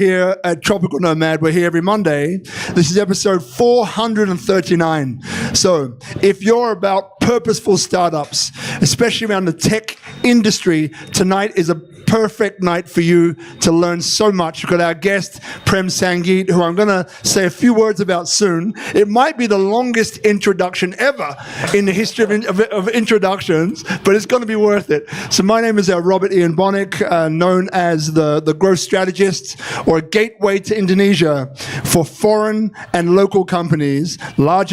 Here at Tropical Nomad, we're here every Monday. This is episode 439. So if you're about purposeful startups, especially around the tech industry, tonight is a perfect night for you to learn so much. We've got our guest, Prem Sangeet, who I'm going to say a few words about soon. It might be the longest introduction ever in the history of introductions, but it's going to be worth it. So my name is Robert Ian Bonnick, known as the growth strategist, or a gateway to Indonesia for foreign and local companies, large,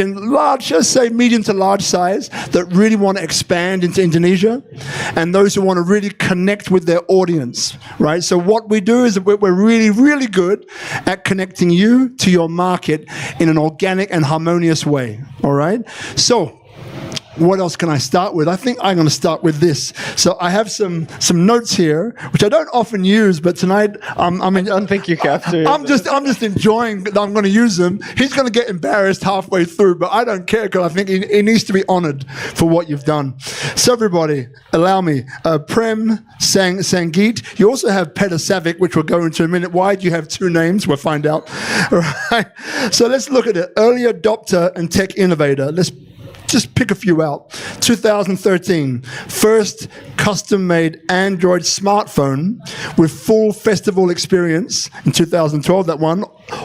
just say medium to large size, that really want to expand into Indonesia, and those who want to really connect with their audience, right? So what we do is we're really, really good at connecting you to your market in an organic and harmonious way, all right? So what else can I start with? I think I'm going to start with this. So I have some notes here, which I don't often use, but tonight I don't think you have to. I'm just enjoying that I'm going to use them. He's going to get embarrassed halfway through, but I don't care because I think he needs to be honored for what you've done. So everybody, allow me. Prem Sangeet. You also have Peter Savic, which we'll go into in a minute. Why do you have two names? We'll find out. All right. So let's look at it. Early adopter and tech innovator. Let's just pick a few out. 2013, first custom-made Android smartphone with full festival experience. In 2012, that one.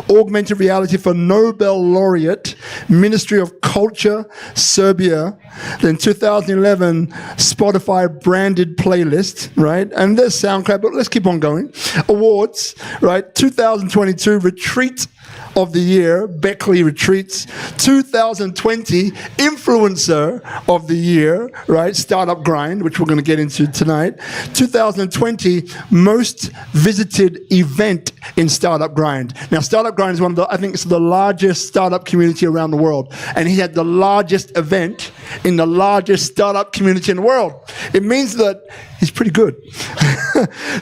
Augmented reality for Nobel laureate, Ministry of Culture, Serbia. Then 2011, Spotify branded playlist, right? And there's SoundCloud, but let's keep on going. Awards, right? 2022, Retreat of the Year, Beckley Retreats. 2020, Influencer of the Year, right? Startup Grind, which we're going to get into tonight. 2020, Most Visited Event in Startup Grind. Now, Startup Grind is I think it's the largest startup community around the world. And he had the largest event in the largest startup community in the world. It means that he's pretty good.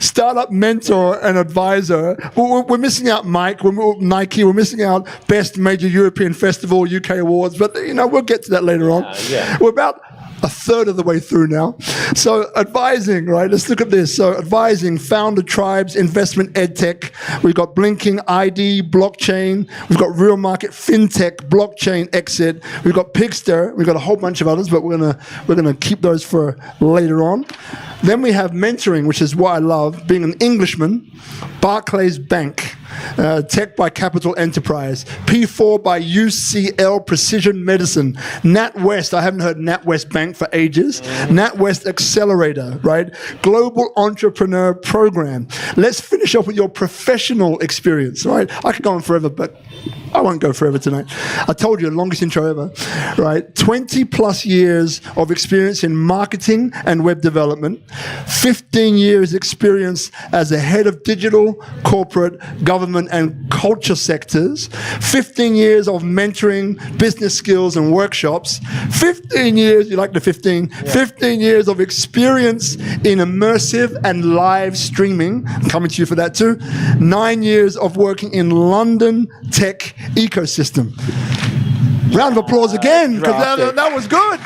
Startup mentor and advisor. We're missing out Nike. We're missing out Best Major European Festival, UK Awards. But, we'll get to that later on. Yeah. We're about a third of the way through now. So advising, right? Let's look at this. So advising, founder tribes, investment edtech. We've got blinking ID, blockchain. We've got real market, fintech, blockchain exit. We've got Pigster. We've got a whole bunch of others, but we're gonna keep those for later on. Then we have mentoring, which is what I love, being an Englishman. Barclays Bank. Tech by Capital Enterprise, P4 by UCL Precision Medicine, NatWest, I haven't heard NatWest Bank for ages, NatWest Accelerator, right? Global Entrepreneur Program. Let's finish off with your professional experience, right? I could go on forever, but I won't go forever tonight. I told you, the longest intro ever, right? 20 plus years of experience in marketing and web development, 15 years experience as a head of digital, corporate, government and culture sectors, 15 years of mentoring, business skills and workshops, 15 years, you like the 15? Yeah. 15 years of experience in immersive and live streaming, I'm coming to you for that too, 9 years of working in London tech ecosystem. Round of applause again, because that was good.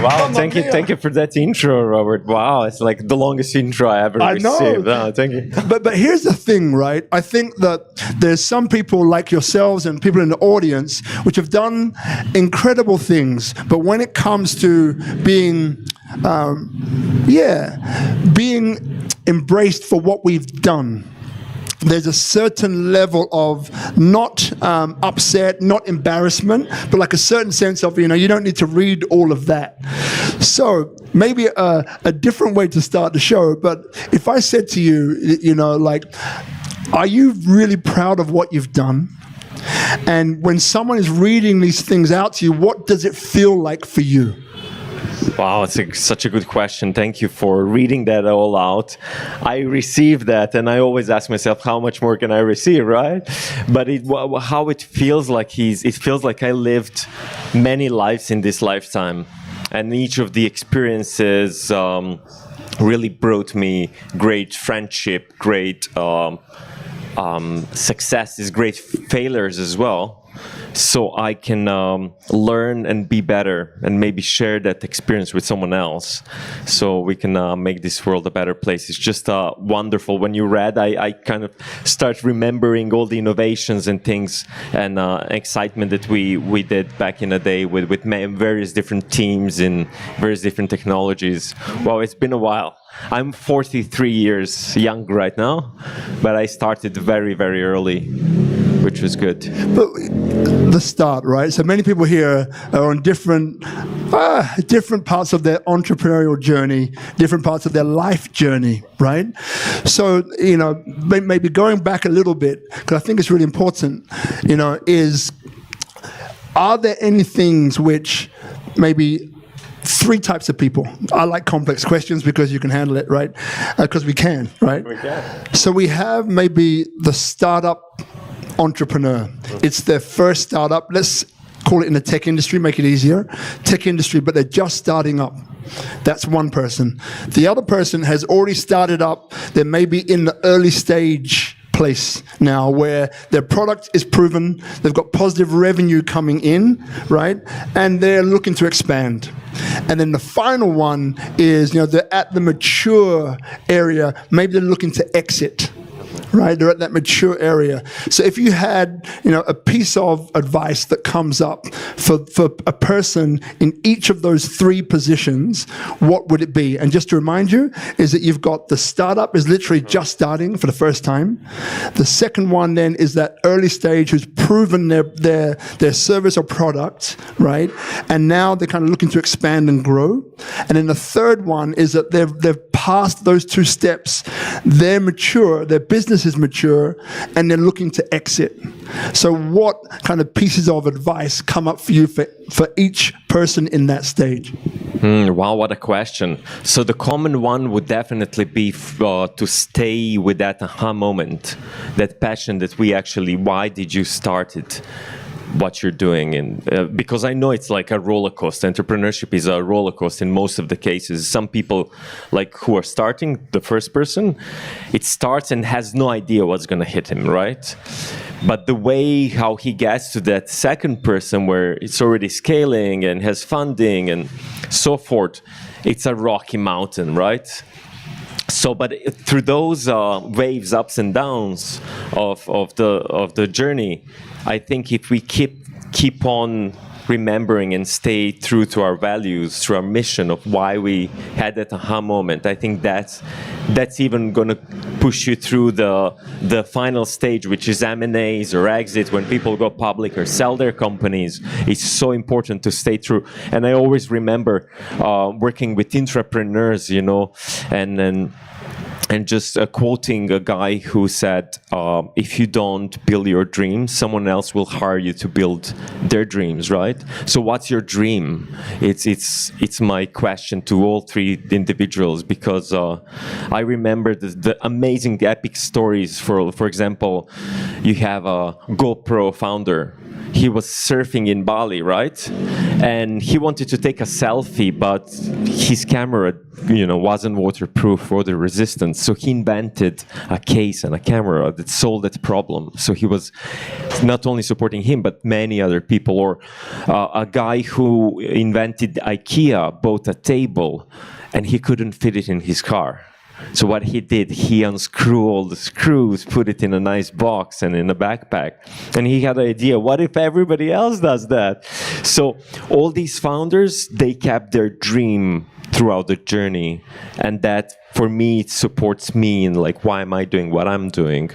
Wow, thank you for that intro, Robert. Wow, it's like the longest intro I ever received. No, thank you. But here's the thing, right? I think that there's some people like yourselves and people in the audience which have done incredible things, but when it comes to being embraced for what we've done, there's a certain level of not upset, not embarrassment, but like a certain sense of, you don't need to read all of that. So maybe a different way to start the show, but if I said to you, are you really proud of what you've done? And when someone is reading these things out to you, what does it feel like for you? Wow, it's such a good question. Thank you for reading that all out. I received that, and I always ask myself, how much more can I receive, right? But how it feels like it feels like I lived many lives in this lifetime, and each of the experiences really brought me great friendship, great successes, great failures as well. so I can learn and be better and maybe share that experience with someone else so we can make this world a better place. It's just wonderful. When you read, I kind of start remembering all the innovations and things and excitement that we did back in the day with various different teams in various different technologies. Wow, it's been a while. I'm 43 years young right now, but I started very, very early, which was good. But the start, right? So many people here are on different parts of their entrepreneurial journey, different parts of their life journey, right? So, maybe going back a little bit, because I think it's really important, is, are there any things which maybe 3 types of people? I like complex questions because you can handle it, right? Because we can, right? We can. So we have maybe the startup entrepreneur. It's their first startup. Let's call it in the tech industry, make it easier. Tech industry, but they're just starting up. That's one person. The other person has already started up. They're maybe in the early stage place now where their product is proven, they've got positive revenue coming in, right? And they're looking to expand. And then the final one is, they're at the mature area, maybe they're looking to exit. Right, they're at that mature area. So if you had, a piece of advice that comes up for a person in each of those 3 positions, what would it be? And just to remind you, is that you've got the startup is literally just starting for the first time. The second one then is that early stage who's proven their service or product, right? And now they're kind of looking to expand and grow. And then the third one is that they've passed those 2 steps. They're mature, their business is mature, and they're looking to exit. So what kind of pieces of advice come up for you for each person in that stage? Wow, what a question. So the common one would definitely be to stay with that aha moment, that passion that why did you start it? What you're doing, and because I know it's like a roller coaster. Entrepreneurship is a roller coaster in most of the cases. Some people, who are starting, the first person, it starts and has no idea what's going to hit him, right? But the way how he gets to that second person where it's already scaling and has funding and so forth, it's a rocky mountain, right? So, but through those waves, ups and downs of the journey, I think if we keep on remembering and stay true to our values, to our mission of why we had that aha moment, I think that's even going to push you through the final stage, which is M&As or exit, when people go public or sell their companies. It's so important to stay true. And I always remember working with entrepreneurs, and just quoting a guy who said, if you don't build your dreams, someone else will hire you to build their dreams, right? So what's your dream? It's my question to all 3 individuals, because I remember the amazing, the epic stories. For example, you have a GoPro founder. He was surfing in Bali, right? And he wanted to take a selfie, but his camera, wasn't waterproof, water resistant. So he invented a case and a camera that solved that problem. So he was not only supporting him, but many other people. Or a guy who invented IKEA bought a table, and he couldn't fit it in his car. So what he did, he unscrewed all the screws, put it in a nice box and in a backpack. And he had an idea, what if everybody else does that? So all these founders, they kept their dream throughout the journey. And that, for me, it supports me in why am I doing what I'm doing?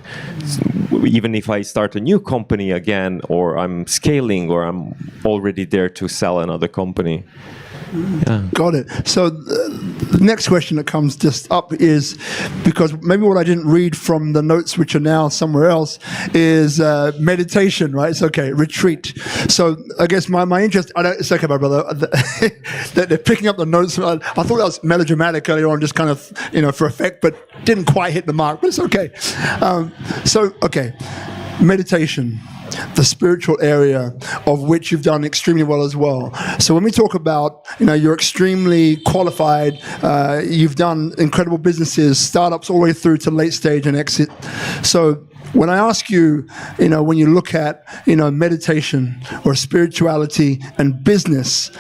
Even if I start a new company again, or I'm scaling, or I'm already there to sell another company. Yeah. Got it. So the next question that comes just up is, because maybe what I didn't read from the notes, which are now somewhere else, is meditation, right? It's okay, retreat. So I guess my interest, it's okay, my brother, they're picking up the notes. I thought that was melodramatic earlier on, just kind of, for effect, but didn't quite hit the mark, but it's okay. Okay, meditation. the spiritual area, of which you've done extremely well as well. So when we talk about, you're extremely qualified, you've done incredible businesses, startups all the way through to late stage and exit. So when I ask you, when you look at, meditation or spirituality and business,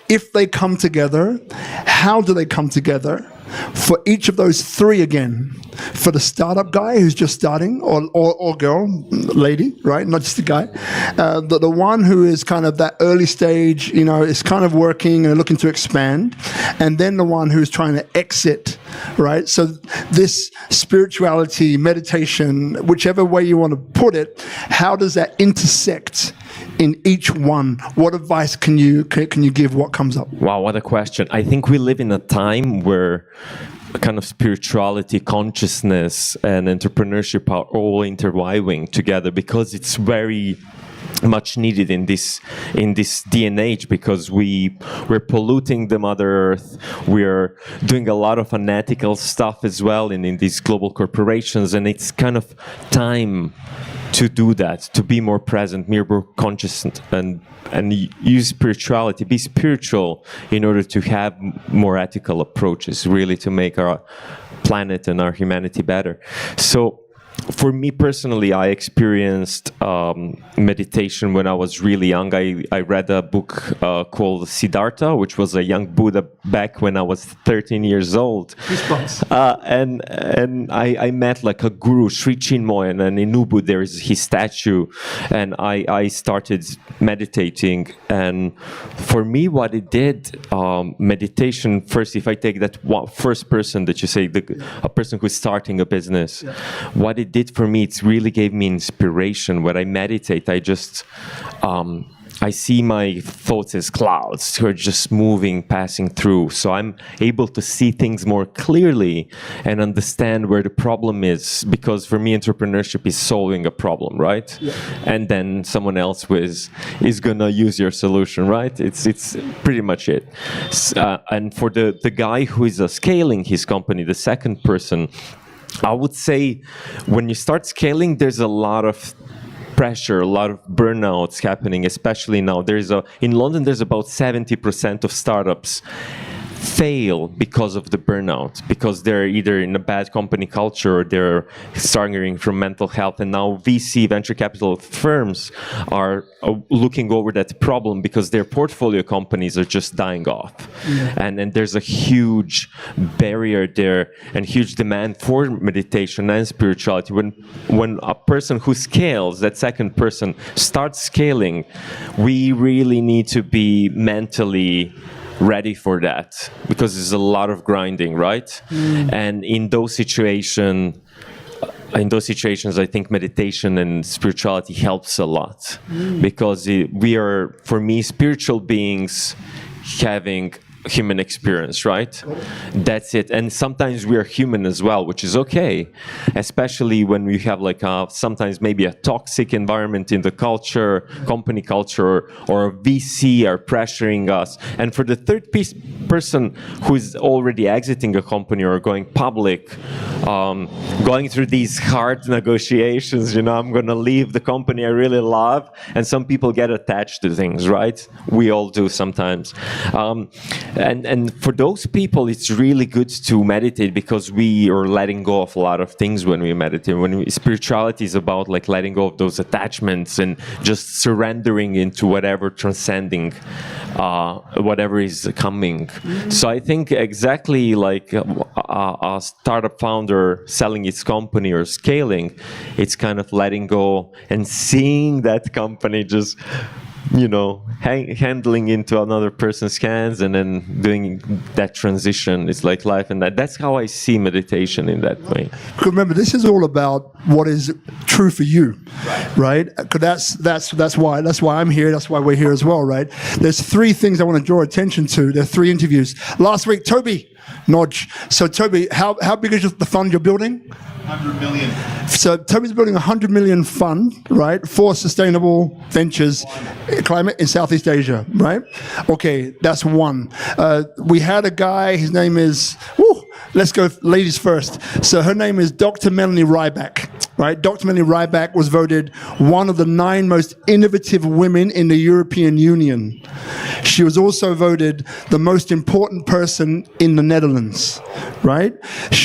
if they come together, how do they come together? For each of those three again, for the startup guy who's just starting, or girl, lady, right? Not just the guy. The one who is kind of that early stage, is kind of working and looking to expand. And then the one who's trying to exit, right? So this spirituality, meditation, whichever way you want to put it, how does that intersect in each one? What advice can you give? What comes up? Wow, what a question. I think we live in a time where kind of spirituality, consciousness, and entrepreneurship are all intertwining together, because it's very much needed in this day and age, because we're polluting the Mother Earth. We're doing a lot of unethical stuff as well in these global corporations, and it's kind of time to do that, to be more present, more conscious, and use spirituality, be spiritual in order to have more ethical approaches, really to make our planet and our humanity better. So for me personally, I experienced meditation when I was really young. I read a book called Siddhartha, which was a young Buddha back when I was 13 years old. And I met like a guru, Sri Chinmoy, and in Ubud there is his statue. And I started meditating. And for me, what it did, meditation, first, if I take that first person that you say, a person who's starting a business, what it did for me, it really gave me inspiration. When I meditate, I just I see my thoughts as clouds who are just moving, passing through. So I'm able to see things more clearly and understand where the problem is, because for me, entrepreneurship is solving a problem, right? Yeah. And then someone else is gonna use your solution, right? It's pretty much it. And for the guy who is scaling his company, the second person, I would say when you start scaling, there's a lot of pressure, a lot of burnouts happening, especially now. In London, there's about 70% of startups fail because of the burnout, because they're either in a bad company culture or they're suffering from mental health. And now VC, venture capital firms, are looking over that problem because their portfolio companies are just dying off. Yeah. And there's a huge barrier there and huge demand for meditation and spirituality. When a person who scales, that second person, starts scaling, we really need to be mentally ready for that, because there's a lot of grinding, right? And in those situations, I think meditation and spirituality helps a lot, because we are, for me, spiritual beings having human experience, right? That's it. And sometimes we are human as well, which is okay, especially when we have like sometimes maybe a toxic environment in the culture, company culture, or a VC are pressuring us. And for the third person who is already exiting a company or going public, going through these hard negotiations, I'm going to leave the company I really love. And some people get attached to things, right? We all do sometimes. And for those people, it's really good to meditate, because we are letting go of a lot of things when we meditate. Spirituality is about like letting go of those attachments and just surrendering into whatever, transcending whatever is coming. So I think exactly like a startup founder selling its company or scaling, it's kind of letting go and seeing that company just handling into another person's hands, and then doing that transition. It's like life, and that's how I see meditation in that way. Remember, this is all about what is true for you, right? Because that's why I'm here. That's why we're here as well, right? There's three things I want to draw attention to. There are three interviews last week. Toby Nodge. So Toby, how big is the fund you're building? 100 million. So Toby's building a 100 million fund, right, for sustainable ventures, climate in Southeast Asia, right? Okay, that's one. We had a guy, his name is, let's go ladies first. So her name is Dr. Melanie Ryback, right? Dr. Melanie Ryback was voted one of the 9 most innovative women in the European Union. She was also voted the most important person in the Netherlands, right?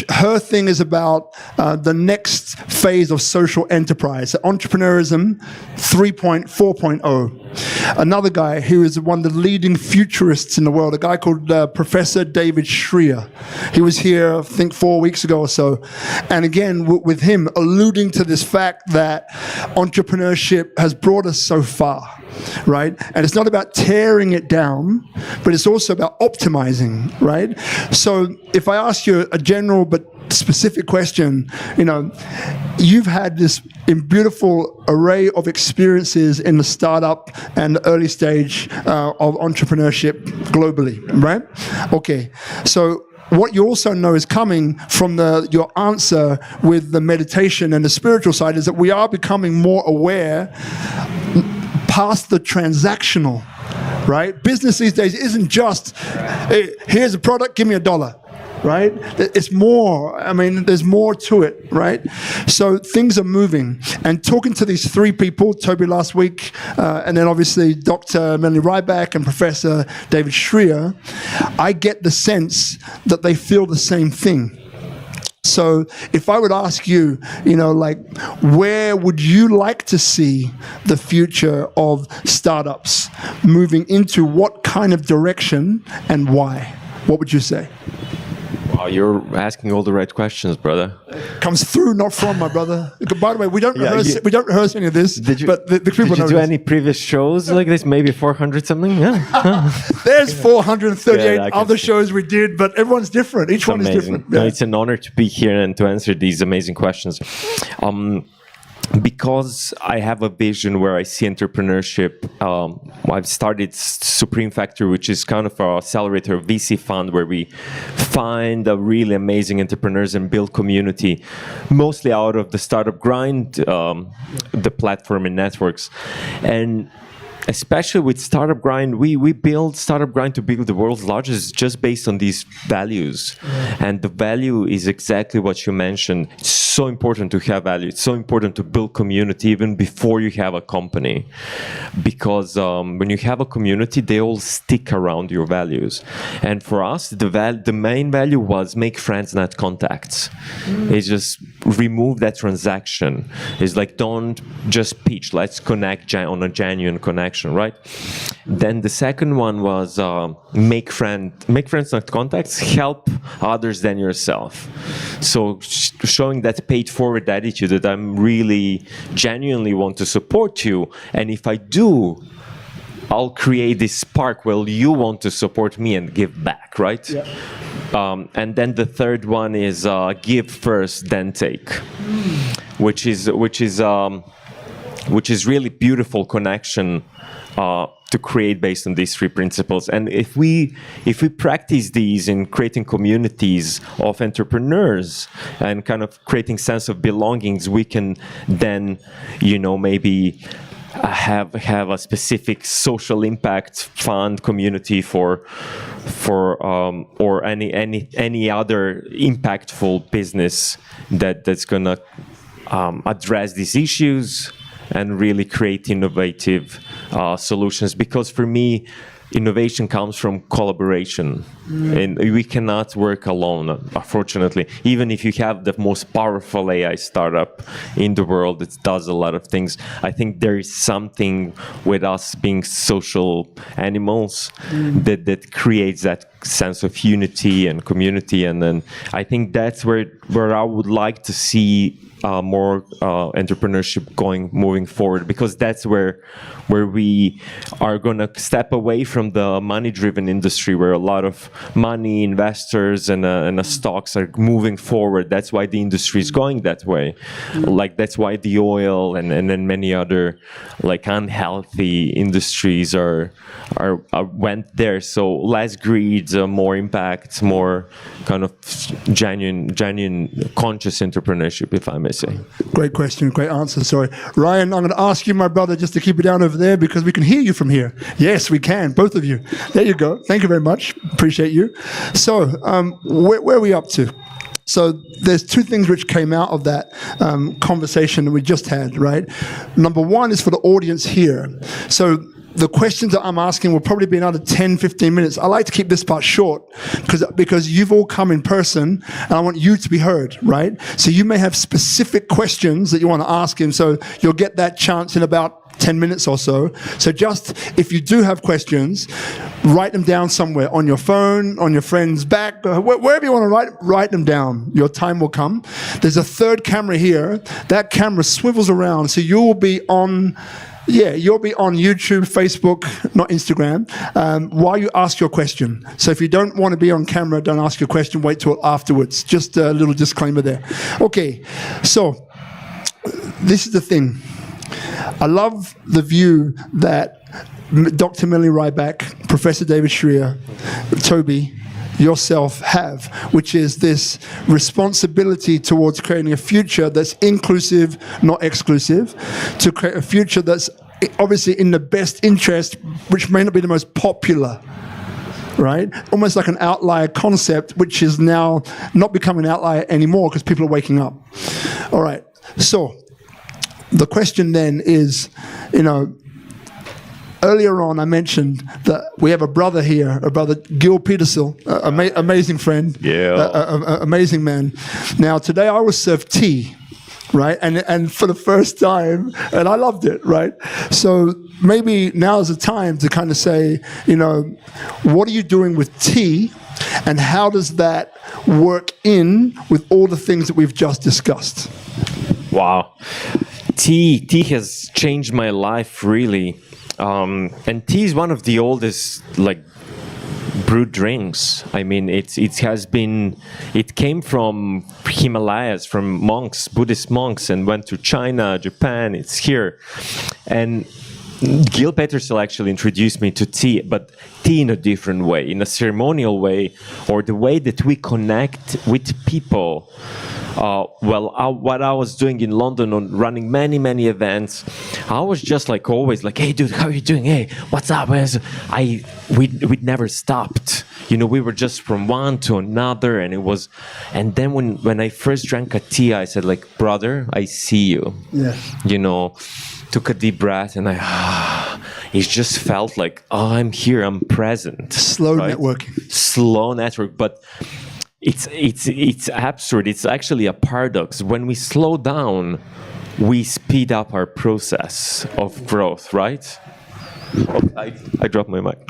Her thing is about the next phase of social enterprise, entrepreneurism 4.0. Another guy who is one of the leading futurists in the world, a guy called Professor David Schreier. He was here, I think, 4 weeks ago or so. And again, with him alluding to this fact that entrepreneurship has brought us so far, right? And it's not about tearing it down, but it's also about optimizing, right? So if I ask you a general but specific question, you've had this beautiful array of experiences in the startup and the early stage of entrepreneurship globally, right? Okay, so what you also know is coming from your answer with the meditation and the spiritual side is that we are becoming more aware past the transactional, right? Business these days isn't just, hey, here's a product, give me $1. Right? It's more, there's more to it, right? So things are moving. And talking to these 3 people, Toby last week, and then obviously Dr. Melanie Ryback and Professor David Schreier, I get the sense that they feel the same thing. So if I would ask you, where would you like to see the future of startups moving into, what kind of direction and why? What would you say? Wow, you're asking all the right questions, brother. Comes through, not from, my brother. By the way, we don't rehearse any of this. But the people did you know do this. any previous shows like this? Maybe 400 something? Yeah. There's 438 Yeah, other shows we did, but everyone's different. Each one amazing. is different. No, it's an honor to be here and to answer these amazing questions. Because I have a vision where I see entrepreneurship, I've started Supreme Factory, which is kind of our accelerator VC fund where we find really amazing entrepreneurs and build community, mostly out of the startup grind, the platform and networks. And especially with Startup Grind, we build Startup Grind to build the world's largest just based on these values. Yeah. And the value is exactly what you mentioned. It's so important to have value. It's so important to build community even before you have a company. Because when you have a community, they all stick around your values. And for us, the main value was make friends, not contacts. It's just remove that transaction. It's like, don't just pitch. Let's connect on a genuine connection. Right. Then the second one was make friends, not contacts. Help others than yourself. So showing that paid forward attitude that I'm really genuinely want to support you, and if I do, I'll create this spark where you want to support me and give back. Right. Yeah. And then the third one is give first, then take, which is really beautiful connection to create based on these 3 principles. And if we practice these in creating communities of entrepreneurs and kind of creating sense of belongings, we can then, maybe have a specific social impact fund community for or any other impactful business that's gonna address these issues and really create innovative solutions. Because for me, innovation comes from collaboration. And we cannot work alone, unfortunately. Even if you have the most powerful AI startup in the world that does a lot of things, I think there is something with us being social animals that creates that sense of unity and community. And then I think that's where I would like to see more entrepreneurship moving forward, because that's where we are going to step away from the money-driven industry where a lot of money, investors, and the stocks are moving forward. That's why the industry is going that way. Like that's why the oil and then many other like unhealthy industries are went there. So less greed, more impact, more kind of genuine conscious entrepreneurship, if I may say. Great question, great answer. Sorry, Ryan, I'm going to ask you, my brother, just to keep it down over there because we can hear you from here. Yes, we can, both of you. There you go. Thank you very much. Appreciate you. So, where are we up to? So there's two things which came out of that conversation that we just had, right? Number one is for the audience here. So the questions that I'm asking will probably be another 10, 15 minutes. I like to keep this part short because you've all come in person and I want you to be heard, right? So you may have specific questions that you want to ask him. So you'll get that chance in about 10 minutes or so. So just, if you do have questions, write them down somewhere on your phone, on your friend's back, wherever you want to write them down. Your time will come. There's a third camera here. That camera swivels around. So you will be on... Yeah, you'll be on YouTube, Facebook, not Instagram, while you ask your question. So if you don't want to be on camera, don't ask your question, wait till afterwards. Just a little disclaimer there. Okay, so this is the thing. I love the view that Dr. Millie Ryback, Professor David Schreier, Toby, yourself have, which is this responsibility towards creating a future that's inclusive, not exclusive, to create a future that's obviously in the best interest, which may not be the most popular, right? Almost like an outlier concept, which is now not becoming an outlier anymore because people are waking up. All right, so the question then is, earlier on, I mentioned that we have a brother here, a brother, Gil Petersil, amazing friend, amazing man. Now, today I was served tea, right? And for the first time, and I loved it, right? So maybe now is the time to kind of say, what are you doing with tea, and how does that work in with all the things that we've just discussed? Wow. Tea has changed my life, really. And tea is one of the oldest brewed drinks. I mean, it came from Himalayas, from monks, Buddhist monks, and went to China, Japan. It's here, and Gil Petersil actually introduced me to tea, but tea in a different way, in a ceremonial way, or the way that we connect with people. What I was doing in London on running many events, I was just always hey dude, how are you doing? Hey, what's up? We'd never stopped. We were just from one to another, and then when I first drank a tea, I said brother, I see you. Yeah. Took a deep breath, and it just felt I'm here, I'm present. Slow network, but it's absurd. It's actually a paradox. When we slow down, we speed up our process of growth, right? Oh, I dropped my mic.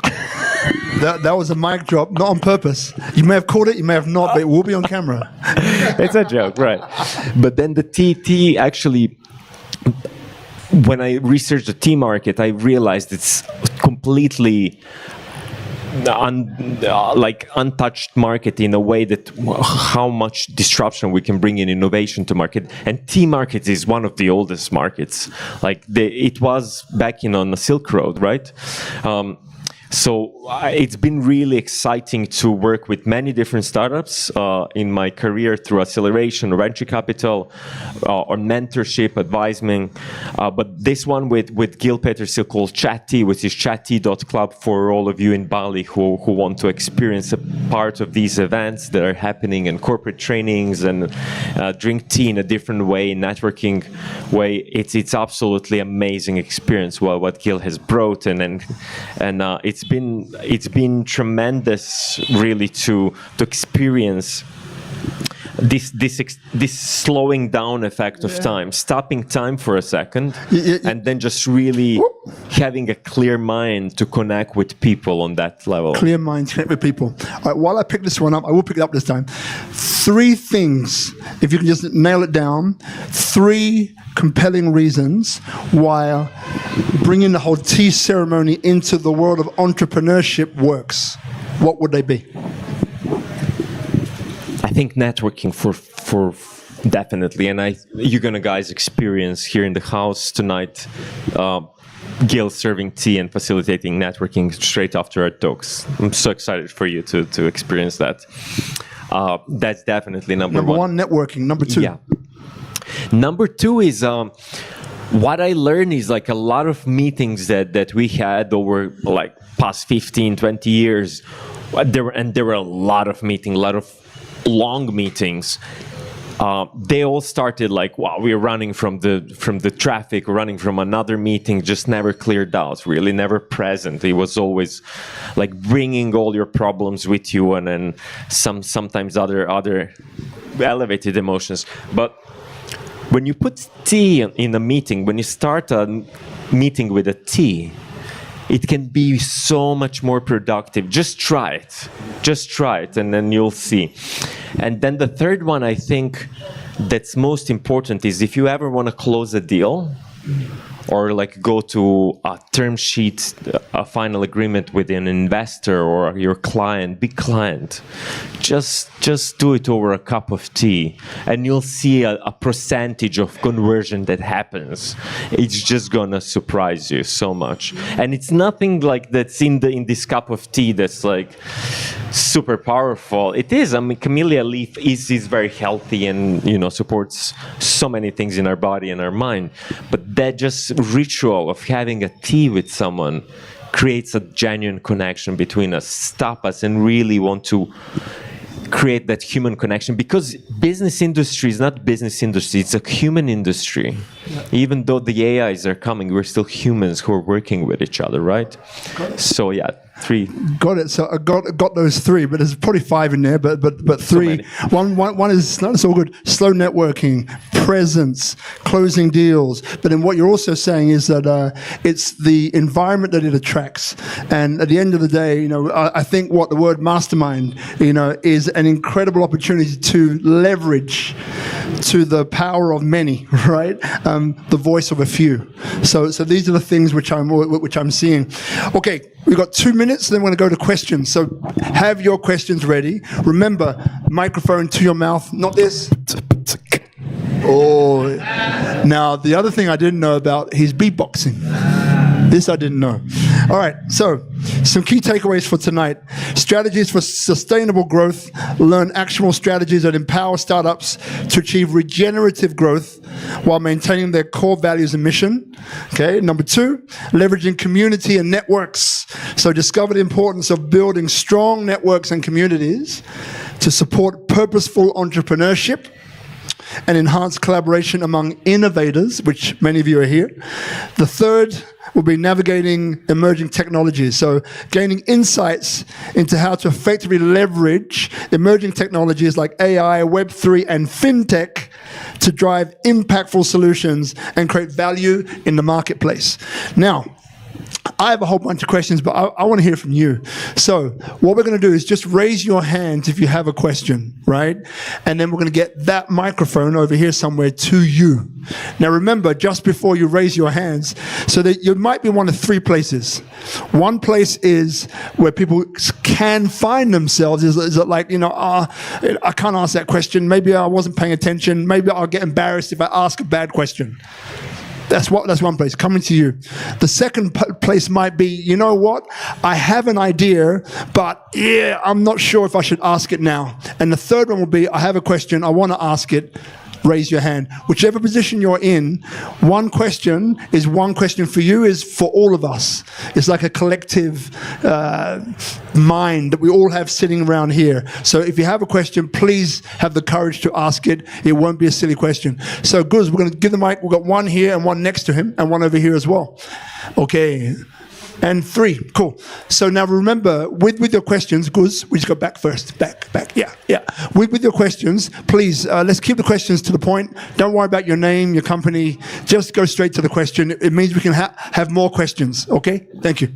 That was a mic drop, not on purpose. You may have caught it, you may have not, but it will be on camera. It's a joke, right? But then the tea actually, when I researched the tea market, I realized it's completely untouched market in a way that how much disruption we can bring in innovation to market. And tea market is one of the oldest markets. It was back on the Silk Road, right? So it's been really exciting to work with many different startups in my career through acceleration, venture capital, or mentorship, advising. But this one with Gil Petersil called Chatty, which is chatty.club for all of you in Bali who want to experience a part of these events that are happening in corporate trainings and drink tea in a different way, networking way. It's absolutely amazing experience what Gil has brought, and it's been tremendous, really, to experience this slowing down effect of time, stopping time for a second, and then just really having a clear mind to connect with people on that level. Clear mind to connect with people. All right, while I pick this one up, I will pick it up this time. 3 things, if you can just nail it down, 3 compelling reasons why bringing the whole tea ceremony into the world of entrepreneurship works. What would they be? I think networking for definitely, and you're gonna guys experience here in the house tonight, Gil serving tea and facilitating networking straight after our talks. I'm so excited for you to experience that. That's definitely number one. Number one, networking. Number 2. Yeah. Number 2 is what I learned is a lot of meetings that we had over past 15, 20 years. There were a lot of meetings, a lot of long meetings, they all started like, wow, we're running from the traffic, running from another meeting, just never cleared out, really never present. It was always like bringing all your problems with you, and then sometimes other elevated emotions. But when you put tea in a meeting, when you start a meeting with a tea, it can be so much more productive. Just try it, and then you'll see. And then the third one, I think, that's most important is if you ever want to close a deal, or like go to a term sheet, a final agreement with an investor or your client, big client, just do it over a cup of tea, and you'll see a percentage of conversion that happens. It's just gonna surprise you so much. And it's nothing like that's in this cup of tea that's like super powerful. It is. I mean, camellia leaf is very healthy and supports so many things in our body and our mind. But that just ritual of having a tea with someone creates a genuine connection between us, stop us, and really want to create that human connection, because business industry is not business industry, it's a human industry. Yeah. Even though the AIs are coming, we're still humans who are working with each other, right? So yeah, 3. Got it. So I got those 3, but there's probably 5 in there, but 3. So one is, no, it's all good. Slow networking, presence, closing deals. But then what you're also saying is that it's the environment that it attracts. And at the end of the day, I think what the word mastermind, is an incredible opportunity to leverage to the power of many, right? The voice of a few. So these are the things which I'm seeing. Okay, we've got 2 minutes, then we're going to go to questions. So have your questions ready. Remember, microphone to your mouth, not this. Oh, now the other thing I didn't know about, he's beatboxing. This I didn't know. All right, so some key takeaways for tonight. Strategies for sustainable growth. Learn actionable strategies that empower startups to achieve regenerative growth while maintaining their core values and mission. Okay, number 2, leveraging community and networks. So discover the importance of building strong networks and communities to support purposeful entrepreneurship and enhance collaboration among innovators, which many of you are here. The third will be navigating emerging technologies. So gaining insights into how to effectively leverage emerging technologies like AI, Web3, and Fintech to drive impactful solutions and create value in the marketplace. Now, I have a whole bunch of questions, but I want to hear from you. So what we're going to do is just raise your hands if you have a question, right? And then we're going to get that microphone over here somewhere to you. Now remember, just before you raise your hands, so that you might be one of 3 places. One place is where people can find themselves. Is it like, I can't ask that question. Maybe I wasn't paying attention. Maybe I'll get embarrassed if I ask a bad question. That's one place, coming to you. The second place might be, you know what? I have an idea, but yeah, I'm not sure if I should ask it now. And the third one will be, I have a question, I want to ask it. Raise your hand. Whichever position you're in, one question for you, is for all of us. It's like a collective mind that we all have sitting around here. So if you have a question, please have the courage to ask it. It won't be a silly question. So Guz, we're going to give the mic. We've got one here and one next to him and one over here as well. Okay. And 3, cool. So now remember, with your questions, Guz, we just go back first, back, yeah. With your questions, please, let's keep the questions to the point. Don't worry about your name, your company. Just go straight to the question. It means we can have more questions, okay? Thank you.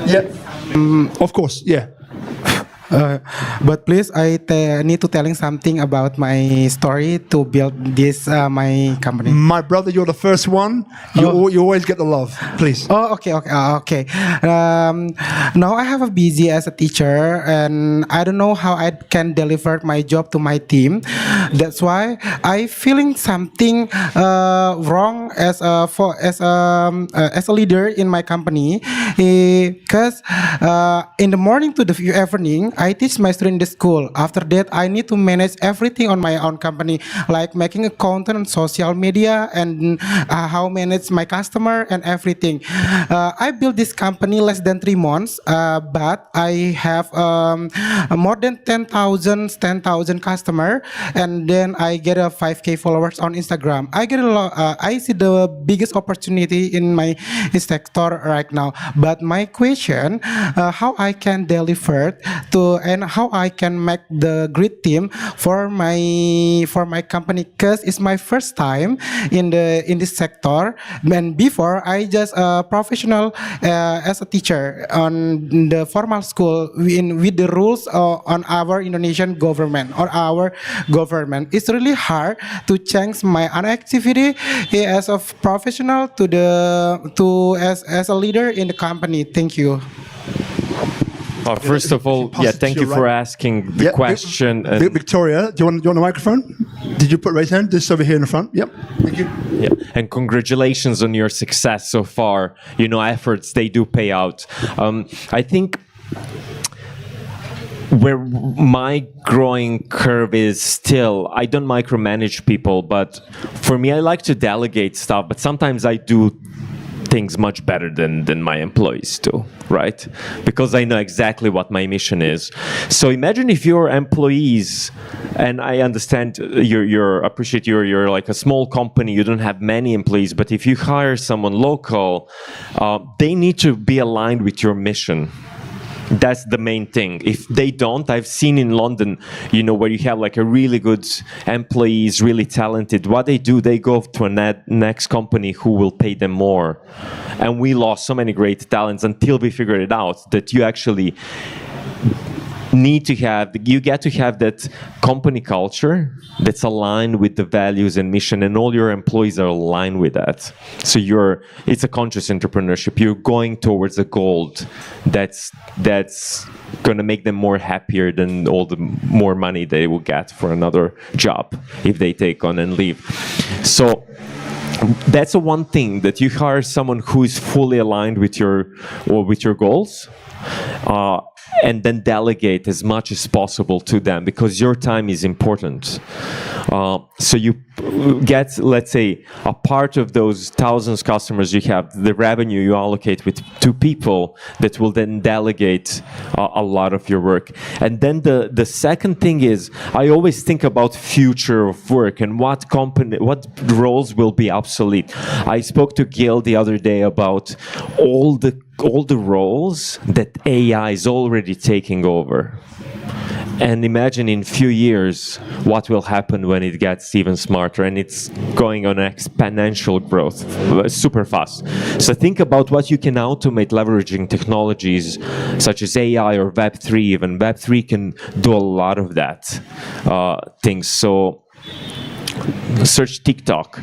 Yeah, of course, yeah. But please, I need to telling something about my story to build this my company. My brother, you're the first one. You always get the love. Please. Oh, okay. Now I have a busy as a teacher, and I don't know how I can deliver my job to my team. That's why I feeling something wrong as a leader in my company, because in the morning to the evening I teach my student in the school. After that, I need to manage everything on my own company, like making a content on social media and how manage my customer and everything. I built this company less than 3 months, but I have more than 10,000 customer, and then I get a 5K followers on Instagram. I get a lot. I see the biggest opportunity in my sector right now. But my question, how I can deliver to and how I can make the great team for my company, because it's my first time in this sector. And before I just a professional as a teacher on the formal school with the rules on our Indonesian government or our government. It's really hard to change my own activity as a professional as a leader in the company. Thank you. First of all, thank you for asking the question. Victoria, do you want the microphone? Did you raise hand? This over here in the front. Yep. Thank you. Yeah, and congratulations on your success so far. Efforts, they do pay out. I think where my growing curve is still, I don't micromanage people, but for me, I like to delegate stuff, but sometimes I do things much better than my employees do, right? Because I know exactly what my mission is. So imagine if your employees, and I understand you're like a small company, you don't have many employees, but if you hire someone local, they need to be aligned with your mission. That's the main thing. If they don't, I've seen in London, where you have like a really good employees, really talented, what they do, they go to a next company who will pay them more. And we lost so many great talents until we figured it out that you actually get to have that company culture that's aligned with the values and mission, and all your employees are aligned with that. So it's a conscious entrepreneurship. You're going towards a goal that's going to make them more happier than all the more money they will get for another job if they take on and leave. So that's the one thing, that you hire someone who is fully aligned with your goals. And then delegate as much as possible to them, because your time is important. So you get, let's say, a part of those thousands customers you have, the revenue you allocate with 2 people that will then delegate a lot of your work. And then the second thing is, I always think about future of work and what roles will be obsolete. I spoke to Gil the other day about all the roles that AI is already taking over. And imagine in a few years what will happen when it gets even smarter, and it's going on exponential growth, super fast. So think about what you can automate leveraging technologies such as AI or Web3 even. Web3 can do a lot of that things. So search TikTok,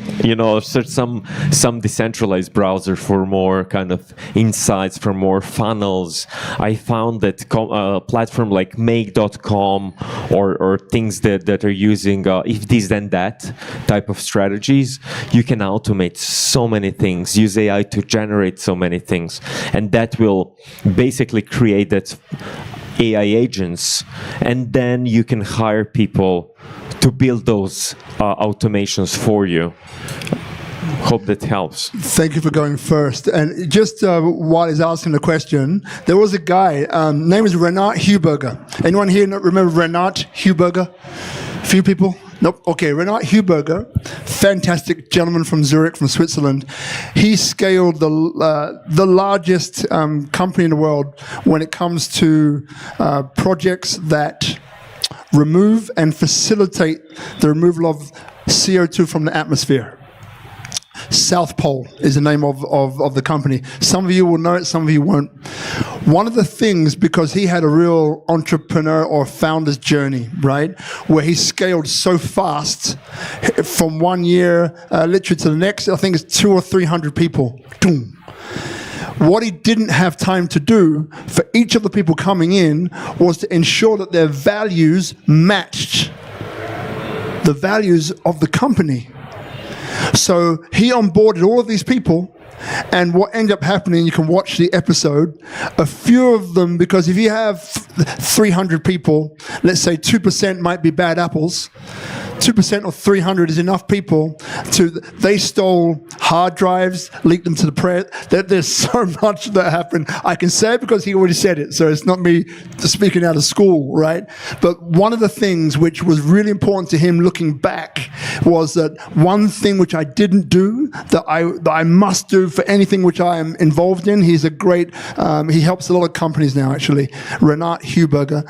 search some decentralized browser for more kind of insights, for more funnels. I found that a platform like make.com or things that are using if this then that type of strategies, you can automate so many things, use AI to generate so many things, and that will basically create that AI agents, and then you can hire people to build those automations for you. Hope that helps. Thank you for going first. And just while he's asking the question, there was a guy, name is Renat Huberger. Anyone here remember Renat Huberger? A few people? Nope. Okay, Renat Huberger, fantastic gentleman from Zurich, from Switzerland. He scaled the largest company in the world when it comes to projects that remove and facilitate the removal of CO2 from the atmosphere. South Pole is the name of the company. Some of you will know it, some of you won't. One of the things, because he had a real entrepreneur or founder's journey, right, where he scaled so fast from one year literally to the next, I think it's 200 or 300 people. Boom. What he didn't have time to do for each of the people coming in was to ensure that their values matched the values of the company. So he onboarded all of these people And what ended up happening, you can watch the episode, a few of them, because if you have 300 people, let's say 2% might be bad apples, 2% of 300 is enough people they stole hard drives, leaked them to the press. There's so much that happened. I can say it because he already said it, so it's not me speaking out of school, right? But one of the things which was really important to him looking back was that one thing which I didn't do that I must do for anything which I am involved in. He's a great, he helps a lot of companies now actually, Renat Huberger,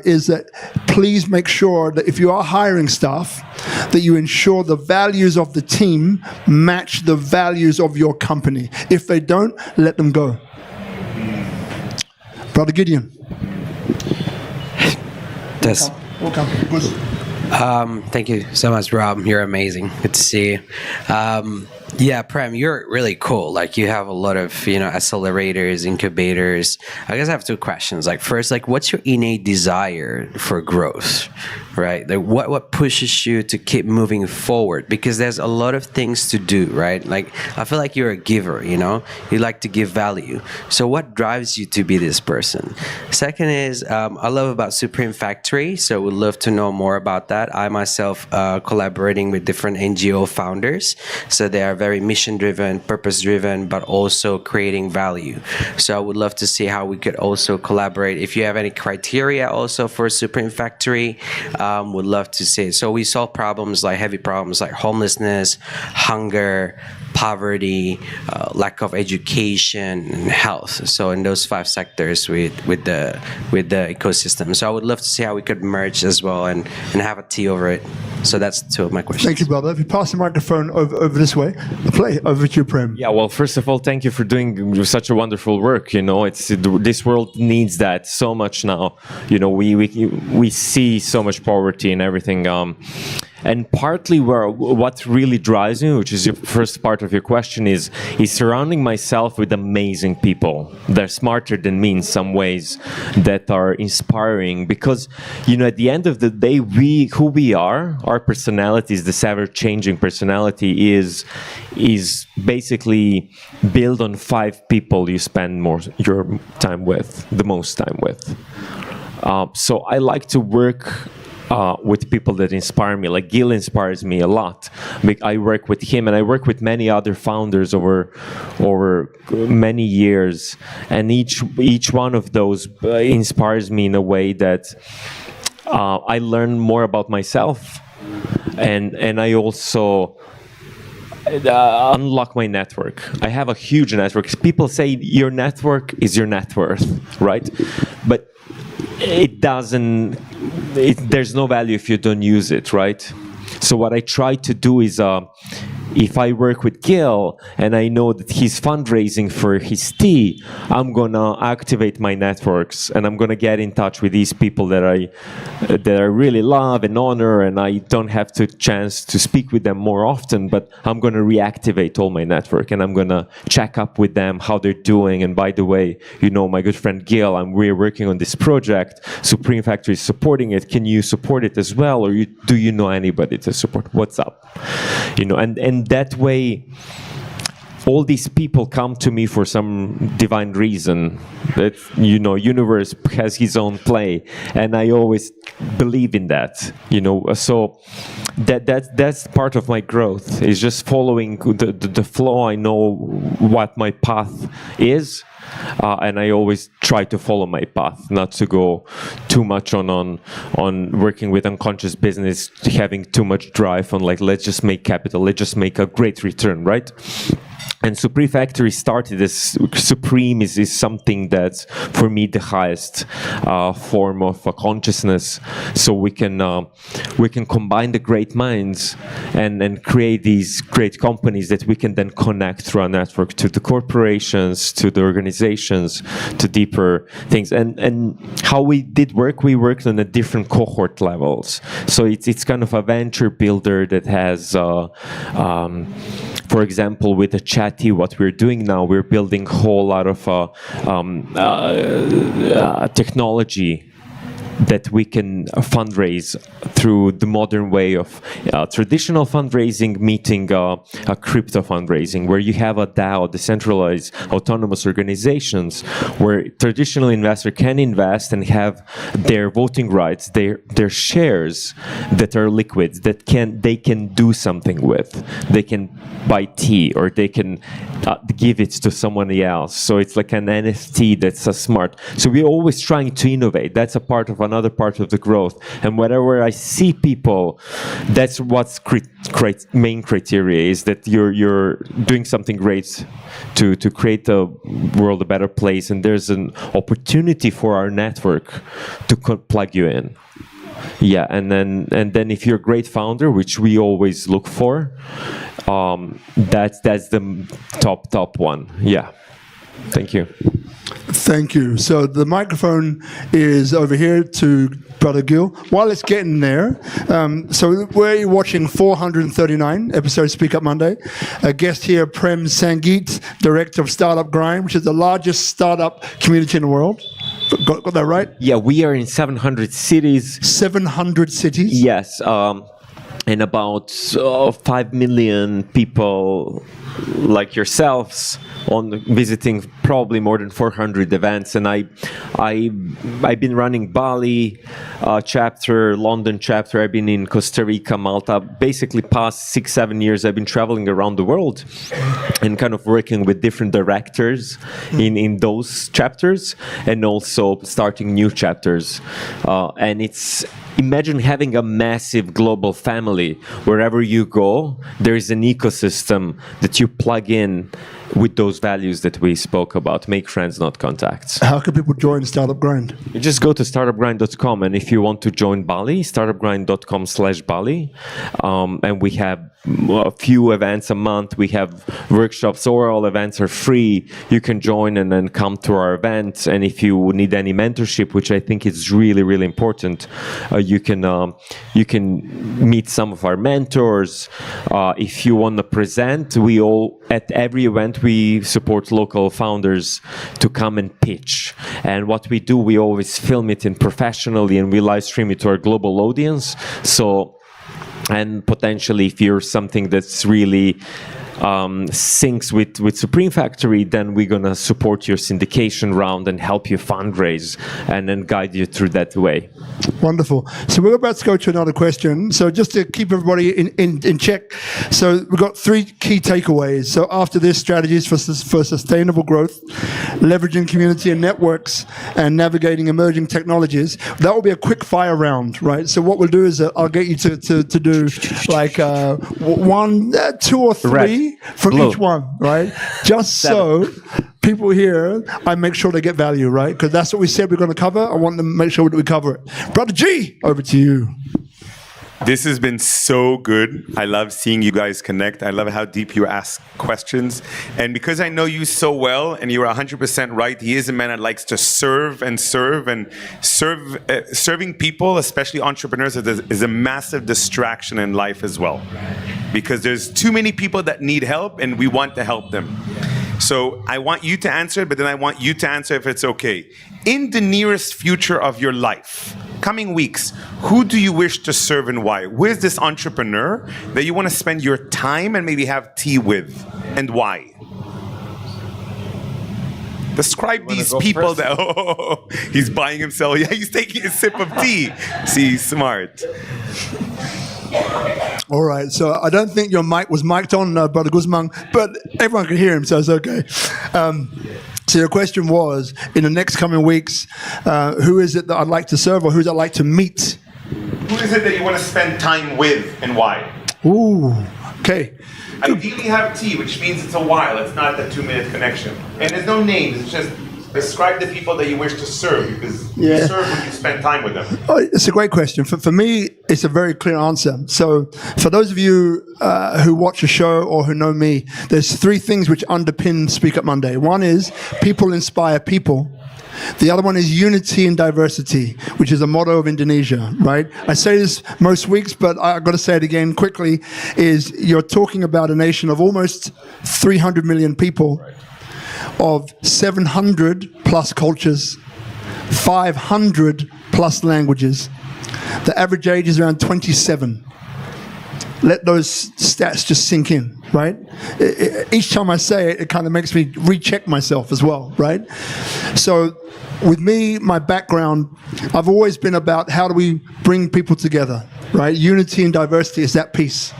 is that please make sure that if you are hiring staff, that you ensure the values of the team match the values of your company. If they don't, let them go. Brother Gideon. Welcome. Thank you so much, Rob. You're amazing. Good to see you. Yeah, Prem, you're really cool. Like, you have a lot of, accelerators, incubators. I guess I have two questions. Like, first, what's your innate desire for growth, right? Like, what pushes you to keep moving forward? Because there's a lot of things to do, right? Like, I feel like you're a giver, You like to give value. So what drives you to be this person? Second is, I love about Supreme Factory, so would love to know more about that. I myself collaborating with different NGO founders, so they are very mission-driven, purpose-driven, but also creating value. So I would love to see how we could also collaborate. If you have any criteria also for Supreme Factory, would love to see it. So we solve problems like heavy problems like homelessness, hunger, poverty, lack of education, and health. So in those 5 sectors with the ecosystem. So I would love to see how we could merge as well and have a tea over it. So that's 2 of my questions. Thank you, brother. If you pass the microphone over this way, play over to you, Prem. Yeah, well, first of all, thank you for doing such a wonderful work. This world needs that so much now. We see so much poverty and everything. And partly what really drives me, which is your first part of your question, is surrounding myself with amazing people. They're smarter than me in some ways, that are inspiring. Because, at the end of the day, who we are, our personalities, this ever-changing personality is basically built on 5 people you spend your time with, the most time with. So I like to work with people that inspire me. Like Gil inspires me a lot. I work with him, and I work with many other founders over many years, and each one of those inspires me in a way that I learn more about myself, and I also unlock my network. I have a huge network. People say your network is your net worth, right? But there's no value if you don't use it, right? So what I try to do is, if I work with Gil and I know that he's fundraising for his tea, I'm gonna activate my networks and I'm gonna get in touch with these people that I really love and honor, and I don't have the chance to speak with them more often, but I'm gonna reactivate all my network and I'm gonna check up with them, how they're doing. And by the way, my good friend Gil, we're working on this project. Supreme Factory is supporting it. Can you support it as well, or do you know anybody to support? What's up? And that way, all these people come to me for some divine reason. That universe has his own play, and I always believe in that. So that's part of my growth. Is just following the flow. I know what my path is. And I always try to follow my path, not to go too much on working with unconscious business, having too much drive on let's just make capital, let's just make a great return, right? And Supreme Factory started as Supreme is something that's, for me, the highest form of consciousness. So we can combine the great minds and create these great companies that we can then connect through our network to the corporations, to the organizations, to deeper things. And how we did work, we worked on a different cohort levels. So it's kind of a venture builder that has, for example, with a chatty, what we're doing now, we're building a whole lot of technology that we can fundraise through the modern way of traditional fundraising meeting a crypto fundraising, where you have a DAO, decentralized autonomous organizations, where traditional investor can invest and have their voting rights, their shares that are liquid, that they can do something with. They can buy tea, or they can give it to somebody else. So it's like an NFT that's smart. So we're always trying to innovate. That's a part of another part of the growth. And whenever I see people, that's what's main criteria, is that you're doing something great to create the world a better place, and there's an opportunity for our network to plug you in. Yeah, and then if you're a great founder, which we always look for, that's the top one. Yeah. Thank you. Thank you. So the microphone is over here to Brother Gil. While it's getting there, so we're watching 439 episode SpeakuP Monday. A guest here, Prem Sangeet, Director of Startup Grind, which is the largest startup community in the world. Got that right? Yeah, we are in 700 cities. 700 cities? Yes. And about 5 million people like yourselves visiting probably more than 400 events. And I've been running Bali chapter, London chapter. I've been in Costa Rica, Malta. Basically, past 6-7 years, I've been traveling around the world and kind of working with different directors in those chapters, and also starting new chapters. And imagine having a massive global family. Wherever you go, there is an ecosystem that you plug in with those values that we spoke about. Make friends, not contacts. How can people join Startup Grind? You just go to startupgrind.com, and if you want to join Bali, startupgrind.com/Bali. And we have a few events a month. We have workshops, or all events are free. You can join and then come to our events. And if you need any mentorship, which I think is really, really important, you can meet some of our mentors. If you want to present, at every event, we support local founders to come and pitch. And what we do, we always film it in professionally, and we live stream it to our global audience. And potentially, if you're something that's really syncs with Supreme Factory, then we're going to support your syndication round and help you fundraise and then guide you through that way. Wonderful. So we're about to go to another question. So just to keep everybody in check, so we've got 3 key takeaways. So after this, strategies for sustainable growth, leveraging community and networks, and navigating emerging technologies. That will be a quick fire round, right? So what we'll do is I'll get you to do like 1, 2 or 3 Red. from Blue. each one, right? Just 7. so people here, I make sure they get value, right? Because that's what we said we're going to cover. I want to make sure that we cover it. Brother G, over to you. This has been so good. I love seeing you guys connect. I love how deep you ask questions. And because I know you so well, and you're 100% right, he is a man that likes to serve. Serving people, especially entrepreneurs, is a massive distraction in life as well. Because there's too many people that need help, and we want to help them. So I want you to answer, but then I want you to answer if it's okay. In the nearest future of your life, coming weeks, who do you wish to serve and why? Where's this entrepreneur that you want to spend your time and maybe have tea with, and why? Describe these people that, he's buying himself, yeah, he's taking a sip of tea. See, he's smart. All right, so I don't think your mic was mic'd on, Brother Guzman, but everyone can hear him, so it's okay. So your question was, in the next coming weeks, who is it that I'd like to serve, or who is it I'd like to meet? Who is it that you want to spend time with, and why? Ooh, okay. Ideally have tea, which means it's a while. It's not a 2-minute connection. And there's no names. It's just describe the people that you wish to serve, because you serve when you spend time with them. Oh, it's a great question. For me, it's a very clear answer. So for those of you who watch the show or who know me, there's 3 things which underpin SpeakuP Monday. One is people inspire people. The other one is unity and diversity, which is a motto of Indonesia, right? I say this most weeks, but I've got to say it again quickly, is you're talking about a nation of almost 300 million people, of 700 plus cultures, 500 plus languages. The average age is around 27. Let those stats just sink in, right? Each time I say it, it kind of makes me recheck myself as well, right? So with me, my background, I've always been about how do we bring people together, right? Unity and diversity is that piece.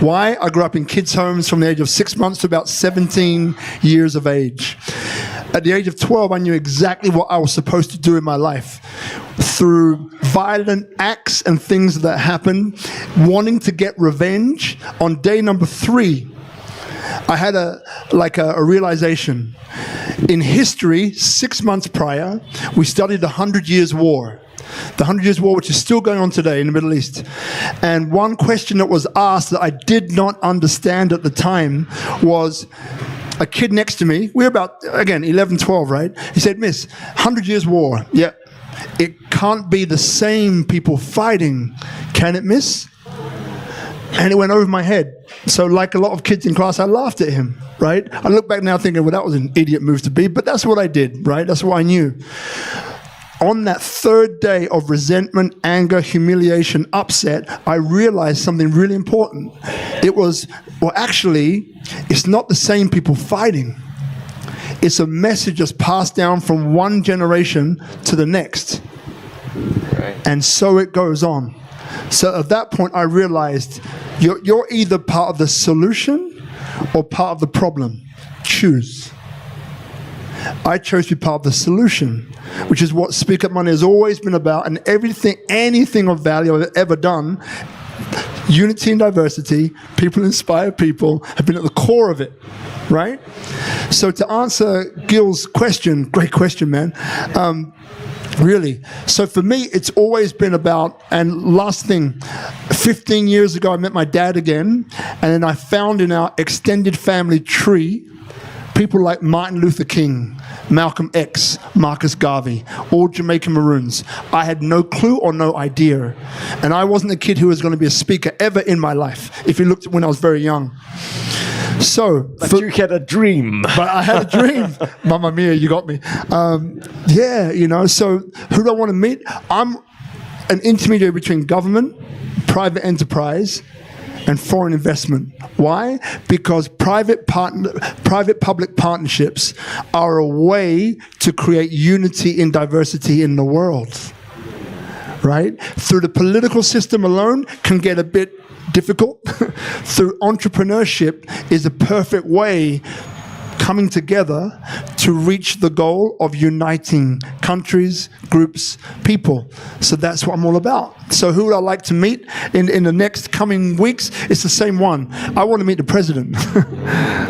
Why? I grew up in kids' homes from the age of 6 months to about 17 years of age. At the age of 12, I knew exactly what I was supposed to do in my life. Through violent acts and things that happened, wanting to get revenge, on day number 3, I had a realization. In history, 6 months prior, we studied the 100 Years' War. The 100 Years' War, which is still going on today in the Middle East. And one question that was asked that I did not understand at the time was, a kid next to me, we're about, again, 11, 12, right? He said, "Miss, 100 Years' War, yeah, it can't be the same people fighting, can it, miss?" And it went over my head. So like a lot of kids in class, I laughed at him, right? I look back now thinking, well, that was an idiot move to be, but that's what I did, right? That's what I knew. On that 3rd day of resentment, anger, humiliation, upset, I realized something really important. It was, well, actually, it's not the same people fighting. It's a message that's passed down from one generation to the next. Right. And so it goes on. So at that point, I realized you're either part of the solution or part of the problem. Choose. I chose to be part of the solution, which is what SpeakuP Monday has always been about, and anything of value I've ever done, unity and diversity, people inspire people, have been at the core of it, right? So to answer Gil's question, great question, man. Really. So for me, it's always been about, and last thing, 15 years ago, I met my dad again, and then I found in our extended family tree people like Martin Luther King, Malcolm X, Marcus Garvey, all Jamaican Maroons. I had no clue or no idea. And I wasn't a kid who was going to be a speaker ever in my life, if you looked at when I was very young. So, but you had a dream. But I had a dream. Mamma mia, you got me. Yeah, you know, so who do I want to meet? I'm an intermediary between government, private enterprise, and foreign investment. Why? Because private-public partnerships are a way to create unity and diversity in the world, right? Through the political system alone can get a bit difficult. Through entrepreneurship is a perfect way coming together to reach the goal of uniting countries, groups, people. So that's what I'm all about. So who would I like to meet in the next coming weeks? It's the same one. I want to meet the president,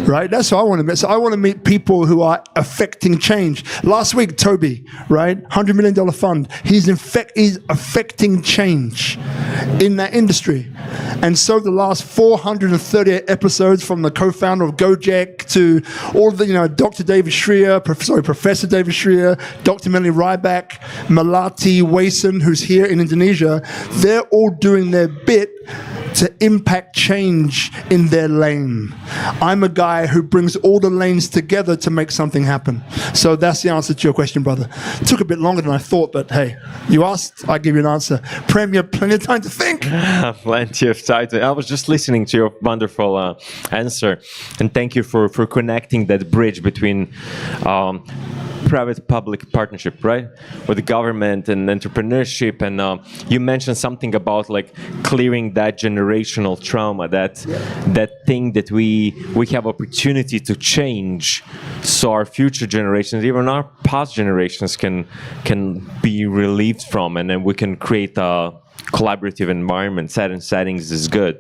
right? That's what I want to meet. So I want to meet people who are affecting change. Last week, Toby, right? $100 million fund. He's affecting change in that industry. And so the last 438 episodes, from the co-founder of Gojek to all the, Dr. David Shrier, Professor David Shrier, Dr. Melanie Ryback, Melati Wason, who's here in Indonesia, they're all doing their bit to impact change in their lane. I'm a guy who brings all the lanes together to make something happen. So that's the answer to your question, brother. It took a bit longer than I thought, but hey, you asked, I give you an answer. Prem, you have plenty of time to think. Plenty of time. I was just listening to your wonderful answer, and thank you for connecting that bridge between private-public partnership, right, with the government and entrepreneurship. And you mentioned something about like clearing that generational trauma, that thing that we have opportunity to change, so our future generations, even our past generations, can be relieved from, and then we can create a collaborative environment. Settings is good.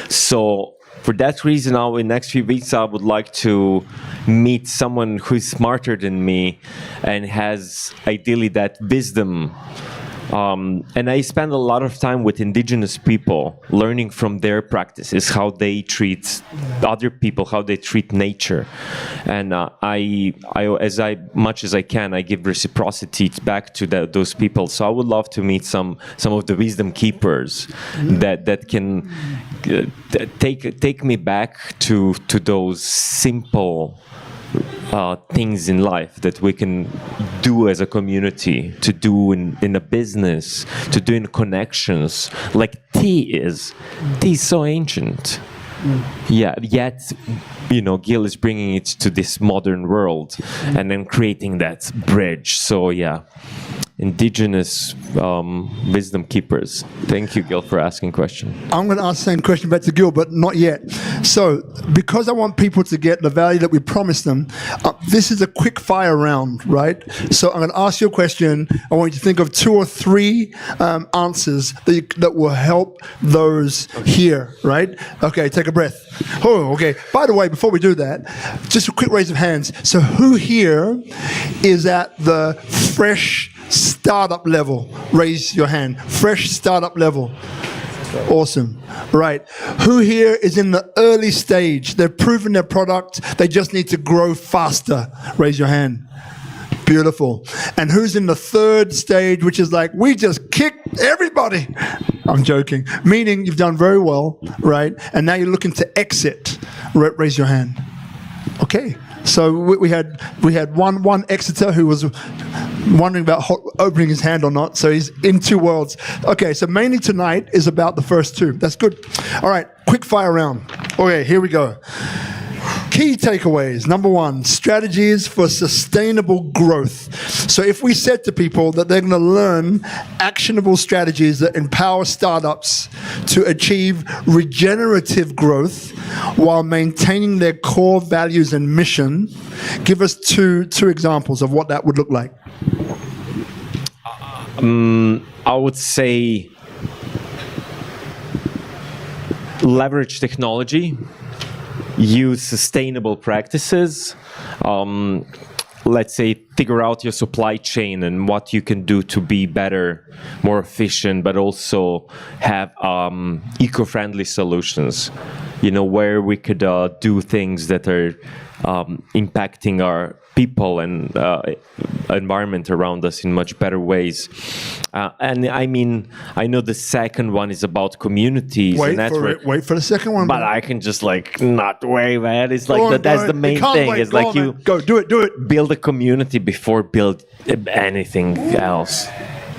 So for that reason, now in the next few weeks, I would like to meet someone who's smarter than me and has ideally that wisdom. And I spend a lot of time with indigenous people, learning from their practices, how they treat other people, how they treat nature. And I as much as I can, I give reciprocity back to those people. So I would love to meet some of the wisdom keepers that can take me back to those simple things in life that we can do as a community, to do in a business, to do in connections, like tea is so ancient. Yeah, yet, Gil is bringing it to this modern world and then creating that bridge. So yeah, indigenous wisdom keepers. Thank you, Gil, for asking question. I'm going to ask the same question back to Gil, but not yet. So, because I want people to get the value that we promised them, this is a quick fire round, right? So, I'm going to ask you a question. I want you to think of 2 or 3 answers that will help those here, right? Okay, take a breath. Oh, okay. By the way, before we do that, just a quick raise of hands. So, who here is at the fresh startup level? Raise your hand. Fresh startup level. Awesome. Right. Who here is in the early stage? They've proven their product. They just need to grow faster. Raise your hand. Beautiful. And who's in the third stage, which is like, we just kicked everybody? I'm joking. Meaning you've done very well, right? And now you're looking to exit. Raise your hand. Okay. So we had one exiter who was wondering about opening his hand or not. So he's in 2 worlds. Okay, so mainly tonight is about the first 2. That's good. All right, quick fire round. Okay, here we go. Key takeaways. Number 1, strategies for sustainable growth. So if we said to people that they're going to learn actionable strategies that empower startups to achieve regenerative growth while maintaining their core values and mission, give us two examples of what that would look like. I would say leverage technology, use sustainable practices, let's say figure out your supply chain and what you can do to be better, more efficient, but also have eco-friendly solutions, where we could do things that are impacting our people and environment around us in much better ways. And I mean, I know the second one is about communities. Wait for the second one. But I can just not wait, man. It's like that's the main thing. It's like you go do it. Build a community before build anything else.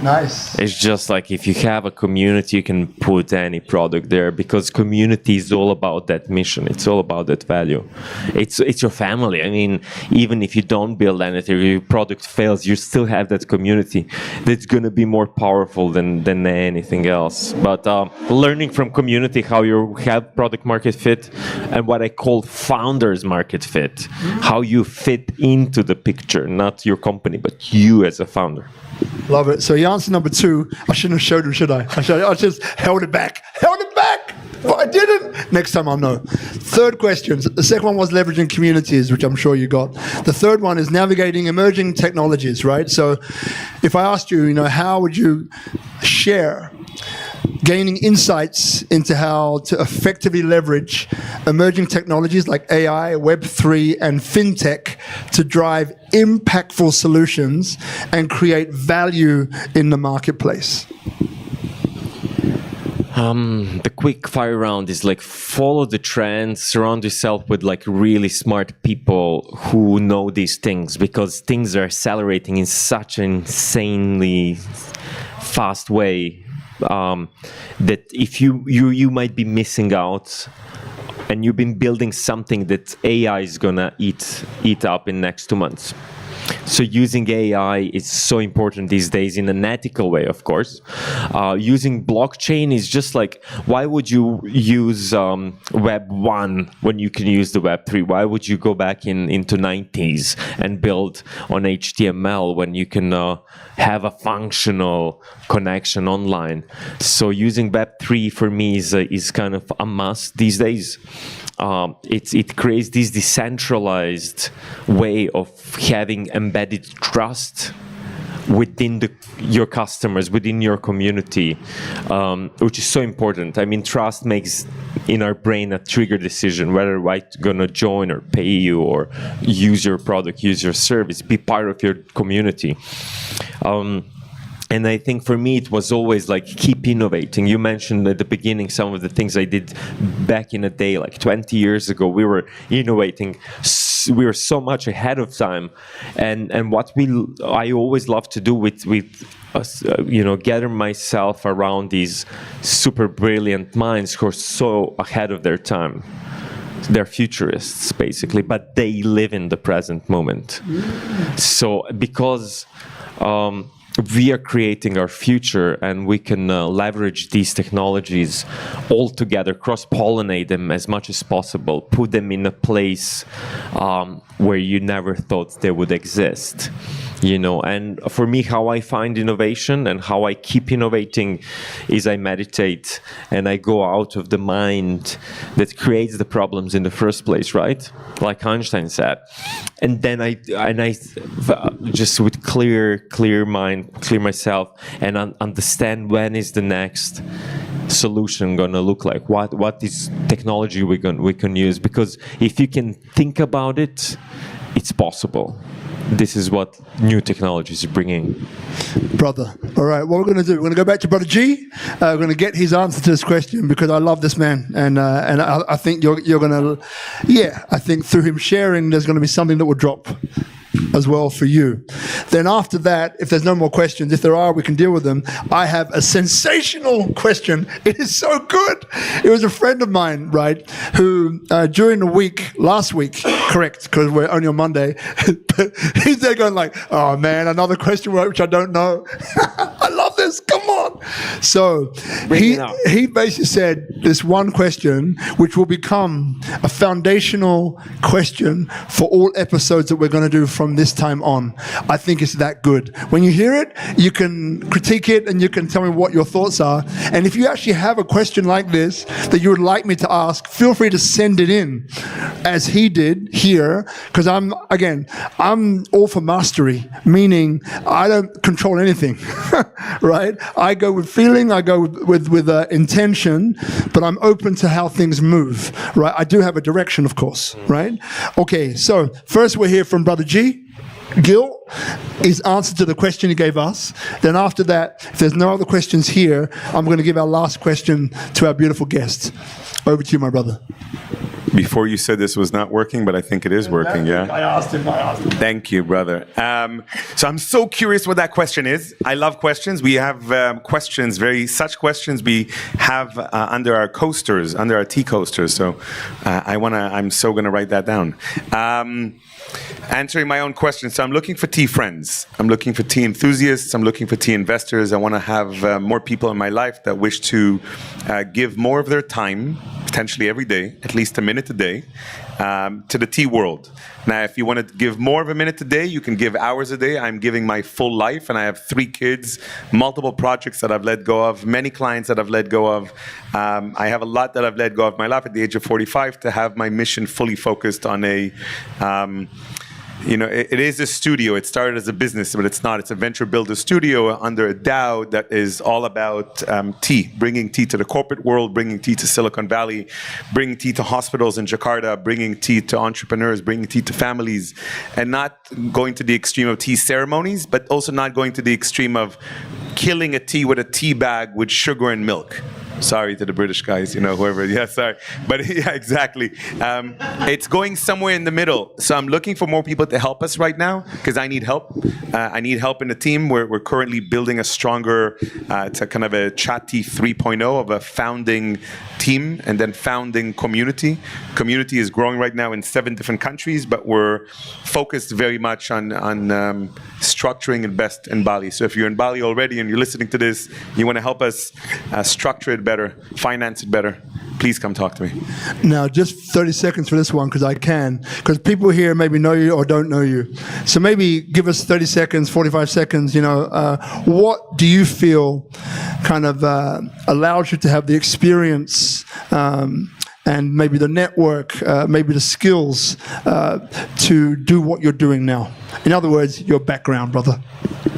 Nice. It's just like if you have a community, you can put any product there because community is all about that mission. It's all about that value. It's your family. I mean, even if you don't build anything, your product fails, you still have that community that's going to be more powerful than anything else. But learning from community how you have product market fit and what I call founders market fit, how you fit into the picture, not your company, but you as a founder. Love it. So answer number 2, I shouldn't have showed him, should I? I just held it back. But I didn't. Next time I'll know. Third question. The second one was leveraging communities, which I'm sure you got. The third one is navigating emerging technologies, right? So if I asked you, how would you share gaining insights into how to effectively leverage emerging technologies like AI, Web3, and Fintech to drive impactful solutions and create value in the marketplace? The quick fire round is follow the trends, surround yourself with really smart people who know these things because things are accelerating in such an insanely fast way. That if you might be missing out, and you've been building something that AI is gonna eat up in next 2 months. So using AI is so important these days in an ethical way, of course. Using blockchain is just why would you use Web 1 when you can use the Web 3? Why would you go back into 90s and build on HTML when you can have a functional connection online? So using Web 3 for me is kind of a must these days. It creates this decentralized way of having embedded trust within your customers, within your community, which is so important. I mean, trust makes in our brain a trigger decision whether I'm gonna join or pay you or use your product, use your service, be part of your community. And I think for me, it was always keep innovating. You mentioned at the beginning some of the things I did back in the day, 20 years ago. We were innovating we are so much ahead of time, and what I always love to do with gather myself around these super brilliant minds who are so ahead of their time. They're futurists, basically, but they live in the present moment. So because we are creating our future, and we can leverage these technologies all together, cross-pollinate them as much as possible, put them in a place where you never thought they would exist. And for me, how I find innovation and how I keep innovating is I meditate and I go out of the mind that creates the problems in the first place, right? Like Einstein said. And then I just with clear mind, clear myself, and understand when is the next solution going to look like. What is technology we can use? Because if you can think about it, it's possible. This is what new technology is bringing. Brother. All right, what we're going to do, we're going to go back to Brother G. We're going to get his answer to this question, because I love this man. And I think you're going to, I think through him sharing, there's going to be something that will drop as well for you. Then after that, if there's no more questions, if there are, we can deal with them. I have a sensational question. It is so good. It was a friend of mine, right, who during the week, last week, correct, because we're only on Monday, but he's there going like, oh man, another question which I don't know. I love this, come on. So he basically said this one question, which will become a foundational question for all episodes that we're going to do from this time on. I think it's that good. When you hear it, you can critique it and you can tell me what your thoughts are. And if you actually have a question like this that you would like me to ask, feel free to send it in as he did here, because I'm all for mastery, meaning I don't control anything, right? I go with feeling, I go with intention, but I'm open to how things move, right? I do have a direction, of course, right? Okay, so first we'll hear from Brother Gil, his answer to the question he gave us. Then after that, if there's no other questions here, I'm going to give our last question to our beautiful guest. Over to you, my brother. Before you said this was not working, but I think it is working, yeah? I asked him. Thank you, brother. So I'm so curious what that question is. I love questions. We have questions we have under our coasters, under our tea coasters. So I'm so gonna write that down. Answering my own question. So I'm looking for tea friends. I'm looking for tea enthusiasts. I'm looking for tea investors. I want to have more people in my life that wish to give more of their time, potentially every day, at least a minute a day, to the tea world. Now, if you want to give more of a minute a day, you can give hours a day. I'm giving my full life, and I have 3 kids, multiple projects that I've let go of, many clients that I've let go of. I have a lot that I've let go of my life at the age of 45 to have my mission fully focused on a it is a studio. It started as a business, but it's not. It's a venture builder studio under a DAO that is all about tea, bringing tea to the corporate world, bringing tea to Silicon Valley, bringing tea to hospitals in Jakarta, bringing tea to entrepreneurs, bringing tea to families, and not going to the extreme of tea ceremonies, but also not going to the extreme of killing a tea with a tea bag with sugar and milk. Sorry to the British guys, whoever. Yeah, sorry. But yeah, exactly. It's going somewhere in the middle. So I'm looking for more people to help us right now, because I need help. I need help in the team. We're currently building a stronger, it's a kind of a Chatty 3.0 of a founding team and then founding community. Community is growing right now in 7 different countries, but we're focused very much on structuring invest in Bali. So if you're in Bali already and you're listening to this, you want to help us structure it better, finance it better, please come talk to me. Now, just 30 seconds for this one, because people here maybe know you or don't know you. So maybe give us 30 seconds, 45 seconds, what do you feel kind of allows you to have the experience and maybe the network, maybe the skills to do what you're doing now? In other words, your background, brother.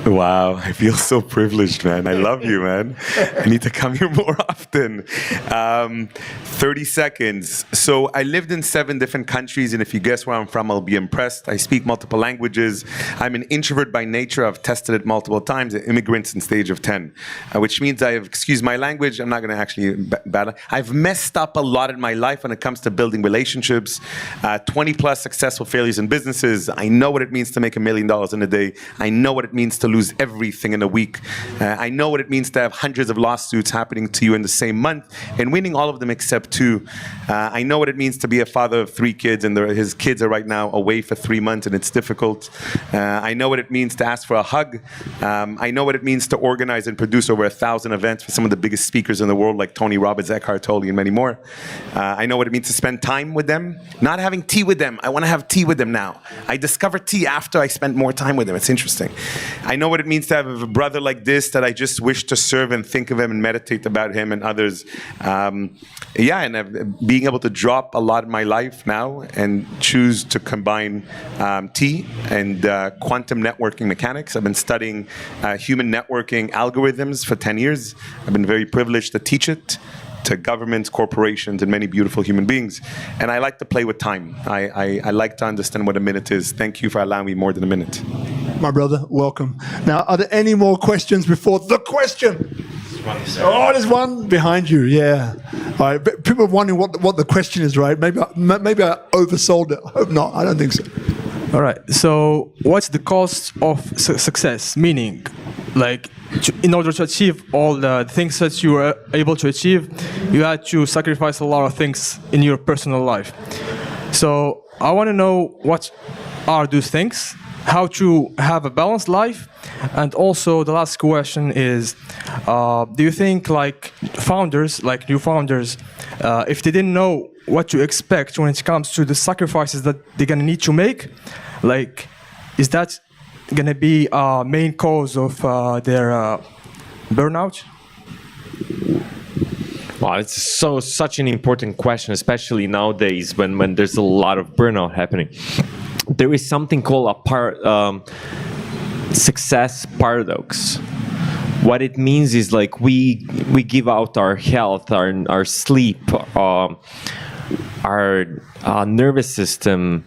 Wow, I feel so privileged, man. I love you, man. I need to come here more often. 30 seconds. So I lived in 7 different countries, and if you guess where I'm from, I'll be impressed. I speak multiple languages. I'm an introvert by nature. I've tested it multiple times. An immigrant since the age of 10, which means I have, excuse my language, I'm not going to actually battle. I've messed up a lot in my life when it comes to building relationships. 20 plus successful failures in businesses. I know what it means to make $1 million in a day. I know what it means to lose everything in a week. I know what it means to have hundreds of lawsuits happening to you in the same month and winning all of them except 2. I know what it means to be a father of 3 kids and his kids are right now away for 3 months and it's difficult. I know what it means to ask for a hug. I know what it means to organize and produce over 1,000 events for some of the biggest speakers in the world like Tony Robbins, Eckhart Tolle, and many more. I know what it means to spend time with them, not having tea with them. I want to have tea with them now. I discovered tea after I spent more time with them. It's interesting. I know what it means to have a brother like this that I just wish to serve and think of him and meditate about him and others. Being able to drop a lot in my life now and choose to combine tea and quantum networking mechanics. I've been studying human networking algorithms for 10 years. I've been very privileged to teach it to governments, corporations, and many beautiful human beings. And I like to play with time. I like to understand what a minute is. Thank you for allowing me more than a minute. My brother, welcome. Now, are there any more questions before the question? Oh, there's one behind you, yeah. All right, but people are wondering what the question is, right? Maybe I oversold it. I hope not. I don't think so. All right. So, what's the cost of success? Meaning, like, in order to achieve all the things that you were able to achieve, you had to sacrifice a lot of things in your personal life. So, I want to know what are those things, how to have a balanced life, and also the last question is, do you think like founders, like new founders, if they didn't know what to expect when it comes to the sacrifices that they're gonna need to make, like, is that gonna be a main cause of their burnout? Wow, it's such an important question, especially nowadays when there's a lot of burnout happening. There is something called a success paradox. What it means is like we give out our health, our sleep, our nervous system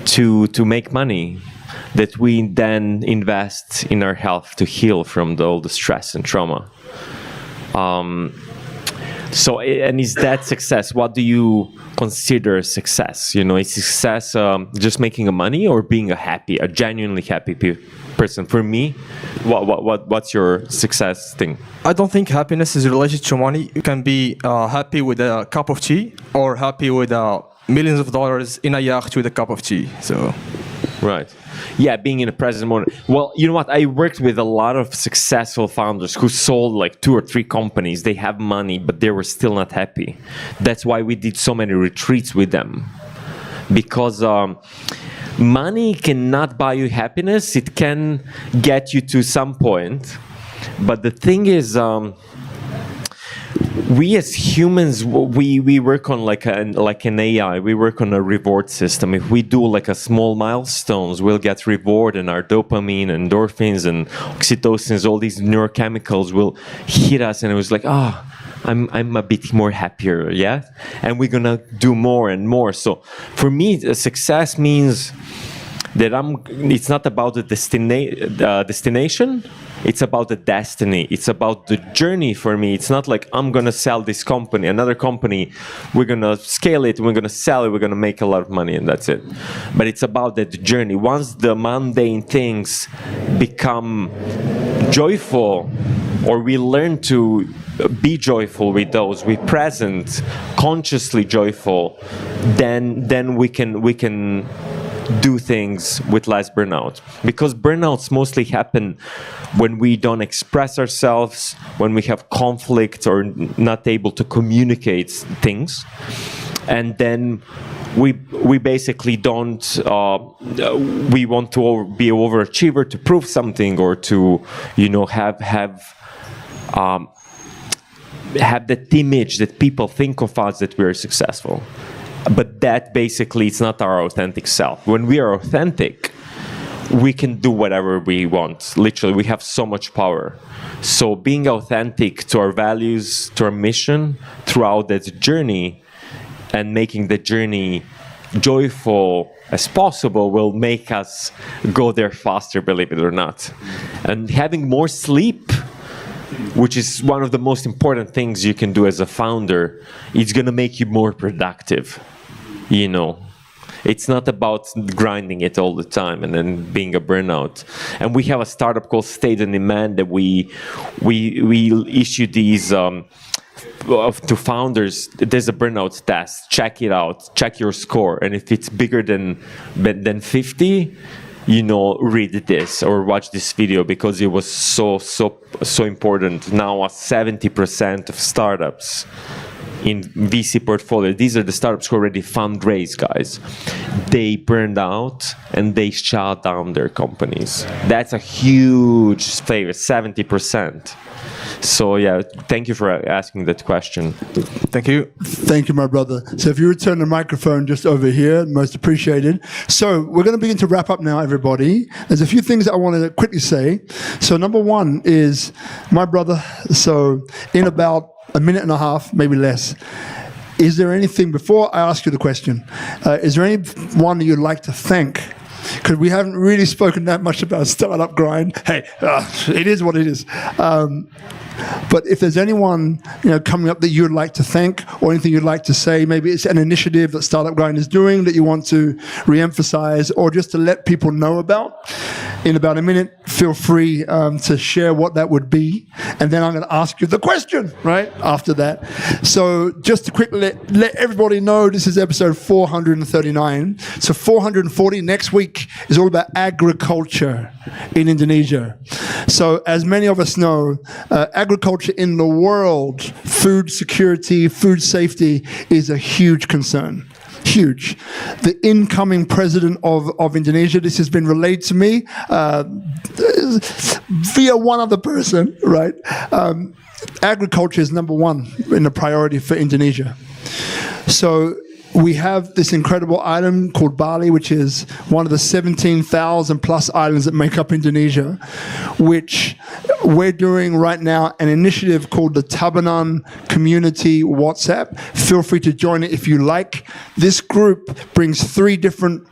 to make money that we then invest in our health to heal from all the stress and trauma. So, and is that success? What do you consider success? You know, is success just making money or being a genuinely happy person? For me, what's your success thing? I don't think happiness is related to money. You can be happy with a cup of tea or happy with millions of dollars in a yacht with a cup of tea. So, right. Yeah, being in the present moment. Well, you know what? I worked with a lot of successful founders who sold like 2 or 3 companies. They have money, but they were still not happy. That's why we did so many retreats with them. Because money cannot buy you happiness. It can get you to some point. But the thing is, we as humans, we work on like an AI. We work on a reward system. If we do like a small milestones, we'll get reward, and our dopamine, endorphins, and oxytocins, all these neurochemicals will hit us, and it was like, I'm a bit more happier, yeah, and we're gonna do more and more. So for me, success means that it's not about the destination. It's about the destiny. It's about the journey for me. It's not like I'm going to sell this company, another company, we're going to scale it, we're going to sell it, we're going to make a lot of money, and that's it. But it's about that journey. Once the mundane things become joyful, or we learn to be joyful with those, we present, consciously joyful, then we can do things with less burnout. Because burnouts mostly happen when we don't express ourselves, when we have conflict or not able to communicate things. And then we basically don't, we want to be an overachiever to prove something, or to, you know, have that image that people think of us that we're successful. But that basically is not our authentic self. When we are authentic, we can do whatever we want. Literally, we have so much power. So being authentic to our values, to our mission throughout that journey, and making the journey joyful as possible will make us go there faster, believe it or not. And having more sleep, which is one of the most important things you can do as a founder, it's going to make you more productive. You know, it's not about grinding it all the time and then being a burnout. And we have a startup called State on Demand that we issue these to founders. There's a burnout test. Check it out. Check your score. And if it's bigger than 50, you know, read this or watch this video, because it was so important. Now 70% of startups in VC portfolio, these are the startups who already fundraise, guys, they burned out and they shut down their companies. That's a huge favor, 70%. So yeah, thank you for asking that question. Thank you. Thank you, my brother. So if you return the microphone just over here, most appreciated. So we're going to begin to wrap up now, everybody. There's a few things I want to quickly say. So number one is, my brother, so in about a minute and a half, maybe less, is there anything, before I ask you the question, is there anyone that you'd like to thank? Because we haven't really spoken that much about startup grind. Hey, it is what it is. But if there's anyone, you know, coming up that you'd like to thank, or anything you'd like to say, maybe it's an initiative that Startup Grind is doing that you want to re-emphasize, or just to let people know about, in about a minute, feel free to share what that would be. And then I'm going to ask you the question, right, after that. So just to quickly let everybody know, this is episode 439. So 440 next week is all about agriculture in Indonesia. So as many of us know, agriculture in the world, food security, food safety is a huge concern. Huge. The incoming president of Indonesia, this has been relayed to me via one other person, right? Agriculture is number one in the priority for Indonesia. So we have this incredible island called Bali, which is one of the 17,000 plus islands that make up Indonesia, which we're doing right now an initiative called the Tabanan Community WhatsApp. Feel free to join it if you like. This group brings 3 different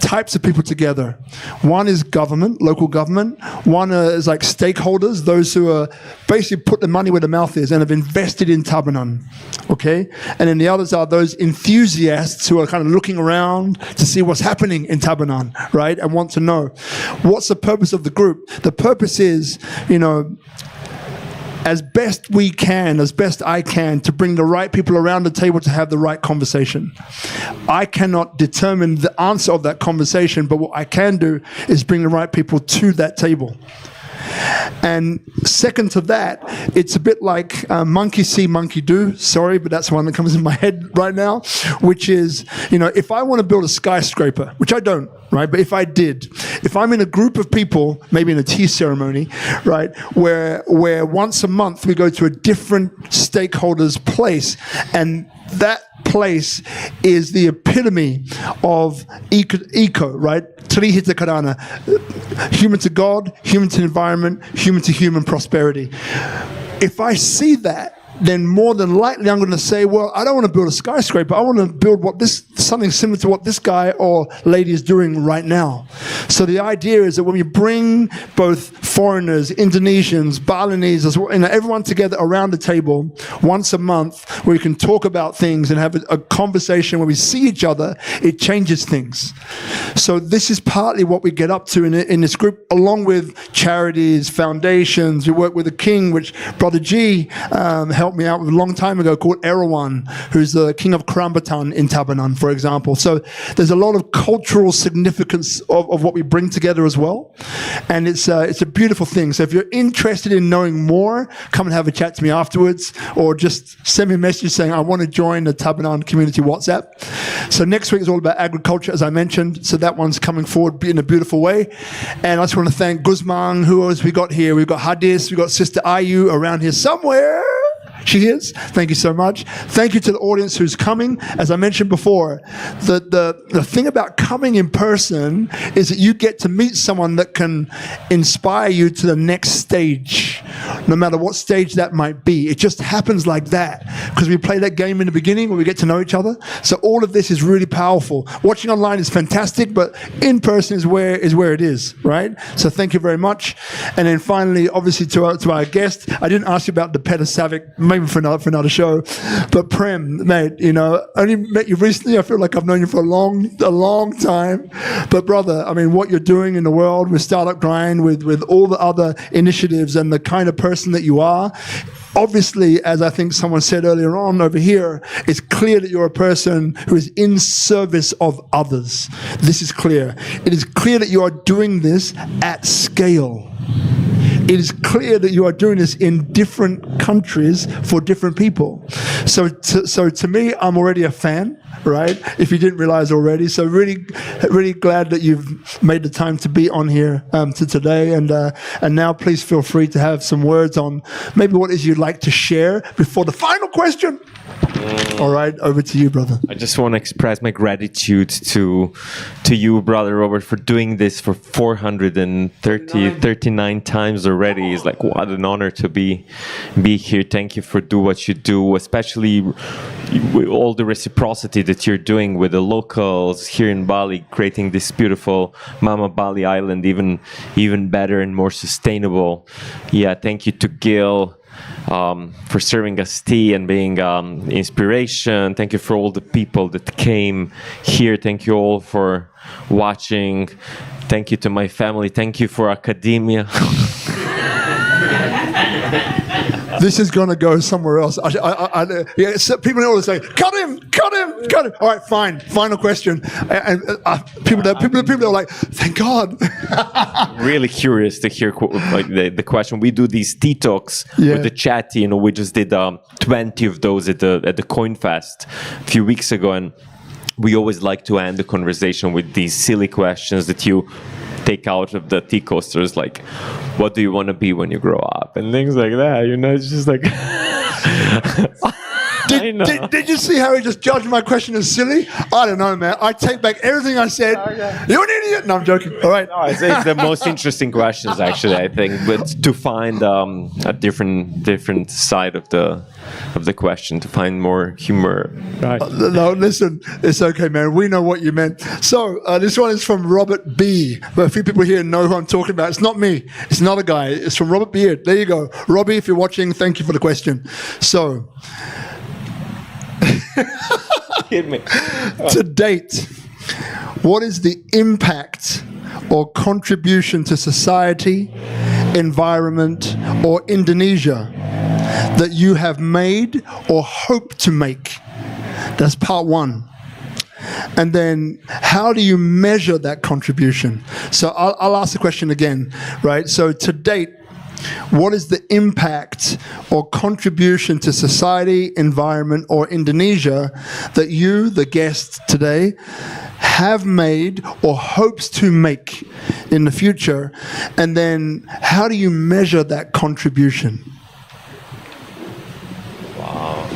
types of people together. One is government, local government. One is like stakeholders, those who are basically put the money where the mouth is and have invested in Tabanan, okay? And then the others are those enthusiasts who are kind of looking around to see what's happening in Tabanan, right? And want to know, what's the purpose of the group? The purpose is, you know, as best we can, as best I can, to bring the right people around the table to have the right conversation. I cannot determine the answer of that conversation, but what I can do is bring the right people to that table. And second to that, it's a bit like monkey see, monkey do. Sorry, but that's one that comes in my head right now, which is, you know, if I want to build a skyscraper, which I don't, right? But if I did, if I'm in a group of people, maybe in a tea ceremony, right, where once a month we go to a different stakeholder's place, and that place is the epitome of eco, right? Trihita Karana, human to God, human to environment, human to human prosperity. If I see that, then more than likely I'm going to say, well, I don't want to build a skyscraper. I want to build something similar to what this guy or lady is doing right now. So the idea is that when we bring both foreigners, Indonesians, Balinese, as well, and everyone together around the table once a month, where we can talk about things and have a conversation where we see each other, it changes things. So this is partly what we get up to in this group, along with charities, foundations. We work with the King, which Brother G helped me out with a long time ago, called Erawan, who's the king of Kerambatan in Tabanan, for example. So there's a lot of cultural significance of what we bring together as well. And it's a beautiful thing. So if you're interested in knowing more, come and have a chat to me afterwards, or just send me a message saying, I want to join the Tabanan Community WhatsApp. So next week is all about agriculture, as I mentioned. So that one's coming forward in a beautiful way. And I just want to thank Guzman. Who else we got here? We've got Hadis, we've got Sister Ayu around here somewhere. She is. Thank you so much. Thank you to the audience who's coming. As I mentioned before, the thing about coming in person is that you get to meet someone that can inspire you to the next stage, no matter what stage that might be. It just happens like that because we play that game in the beginning where we get to know each other. So all of this is really powerful. Watching online is fantastic, but in person is where it is, right? So thank you very much. And then finally, obviously to our guest, I didn't ask you about the Petasavic, maybe for another show, but Prem, mate, you know, only met you recently. I feel like I've known you for a long time. But brother, I mean, what you're doing in the world with Startup Grind, with all the other initiatives and the kind of person that you are, obviously, as I think someone said earlier on over here, it's clear that you're a person who is in service of others. This is clear. It is clear that you are doing this at scale. It is clear that you are doing this in different countries for different people. So to me, I'm already a fan, right? If you didn't realize already. So really glad that you've made the time to be on here to today. And now please feel free to have some words on maybe what it is you'd like to share before the final question. All right, over to you, brother. I just want to express my gratitude to you, brother Robert, for doing this for 439 times already. It's like, what an honor to be here. Thank you for do what you do, especially with all the reciprocity that you're doing with the locals here in Bali, creating this beautiful Mama Bali Island even better and more sustainable. Yeah, thank you to Gil for serving us tea and being inspiration. Thank you for all the people that came here. Thank you all for watching. Thank you to my family. Thank you for academia. This is going to go somewhere else. Yeah, so people always say, cut him. All right, fine. Final question. And people are like, thank God. Really curious to hear like the question. We do these tea talks with the chat. You know, we just did 20 of those at the CoinFest a few weeks ago, and we always like to end the conversation with these silly questions that you take out of the tea coasters, like, what do you want to be when you grow up, and things like that. You know, it's just like. Did you see how he just judged my question as silly? I don't know, man. I take back everything I said. You're an idiot. No, I'm joking. All right. No, it's the most interesting questions, actually, I think, but to find a different side of the question, to find more humor. Right. No, listen, it's okay, man. We know what you meant. So this one is from Robert B. But a few people here know who I'm talking about. It's not me. It's not a guy. It's from Robert Beard. There you go. Robbie, if you're watching, thank you for the question. So, to date, what is the impact or contribution to society, environment, or Indonesia that you have made or hope to make? That's part one. And then how do you measure that contribution? So I'll ask the question again, right? So to date, what is the impact or contribution to society, environment, or Indonesia that you, the guest today, have made or hopes to make in the future? And then how do you measure that contribution? Wow.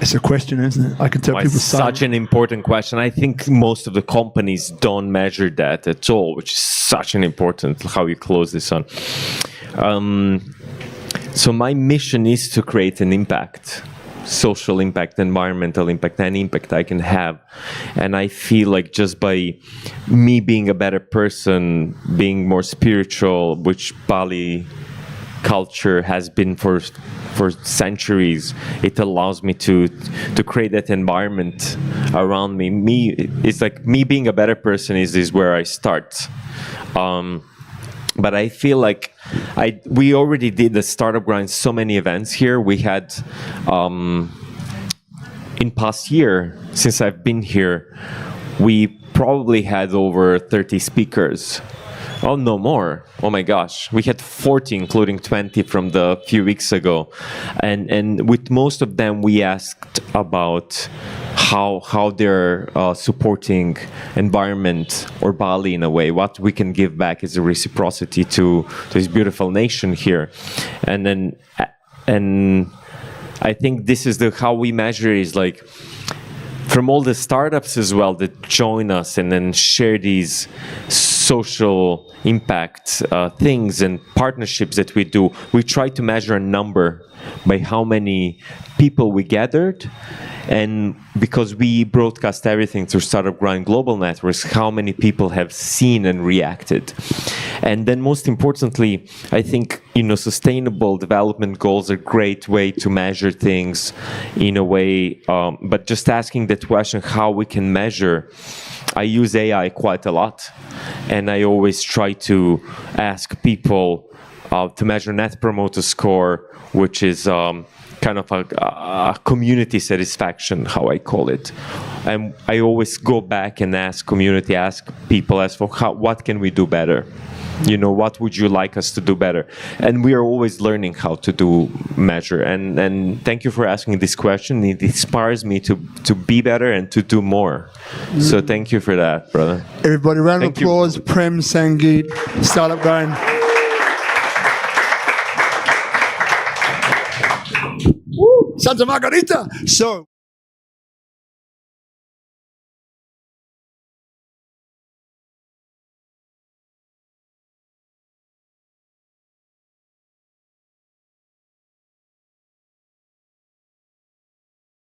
It's a question, isn't it? I can tell people it's such an important question. I think most of the companies don't measure that at all, which is such an important, how you close this on. So my mission is to create an impact, social impact, environmental impact, any impact I can have. And I feel like just by me being a better person, being more spiritual, which Bali culture has been for centuries, it allows me to create that environment around me. It's like me being a better person is where I start. But I feel like we already did the Startup Grind so many events here. We had, in past year, since I've been here, we probably had over 30 speakers. Oh, no more. Oh my gosh. We had 40, including 20 from the few weeks ago. And with most of them, we asked about how they're supporting environment or Bali in a way, what we can give back as a reciprocity to this beautiful nation here. And I think this is how we measure is like from all the startups as well that join us and then share these social impact things and partnerships that we do. We try to measure a number by how many people we gathered. And because we broadcast everything through Startup Grind Global Networks, how many people have seen and reacted. And then most importantly, I think, sustainable development goals are a great way to measure things in a way, but just asking that question, how we can measure. I use AI quite a lot, and I always try to ask people to measure Net Promoter Score, which is kind of a community satisfaction, how I call it. And I always go back and ask people for what can we do better? What would you like us to do better? And we are always learning how to measure. And thank you for asking this question. It inspires me to be better and to do more. So thank you for that, brother. Everybody, round of Thank you. applause. Prem Sangeet, Startup Grind. Santa Margarita. So.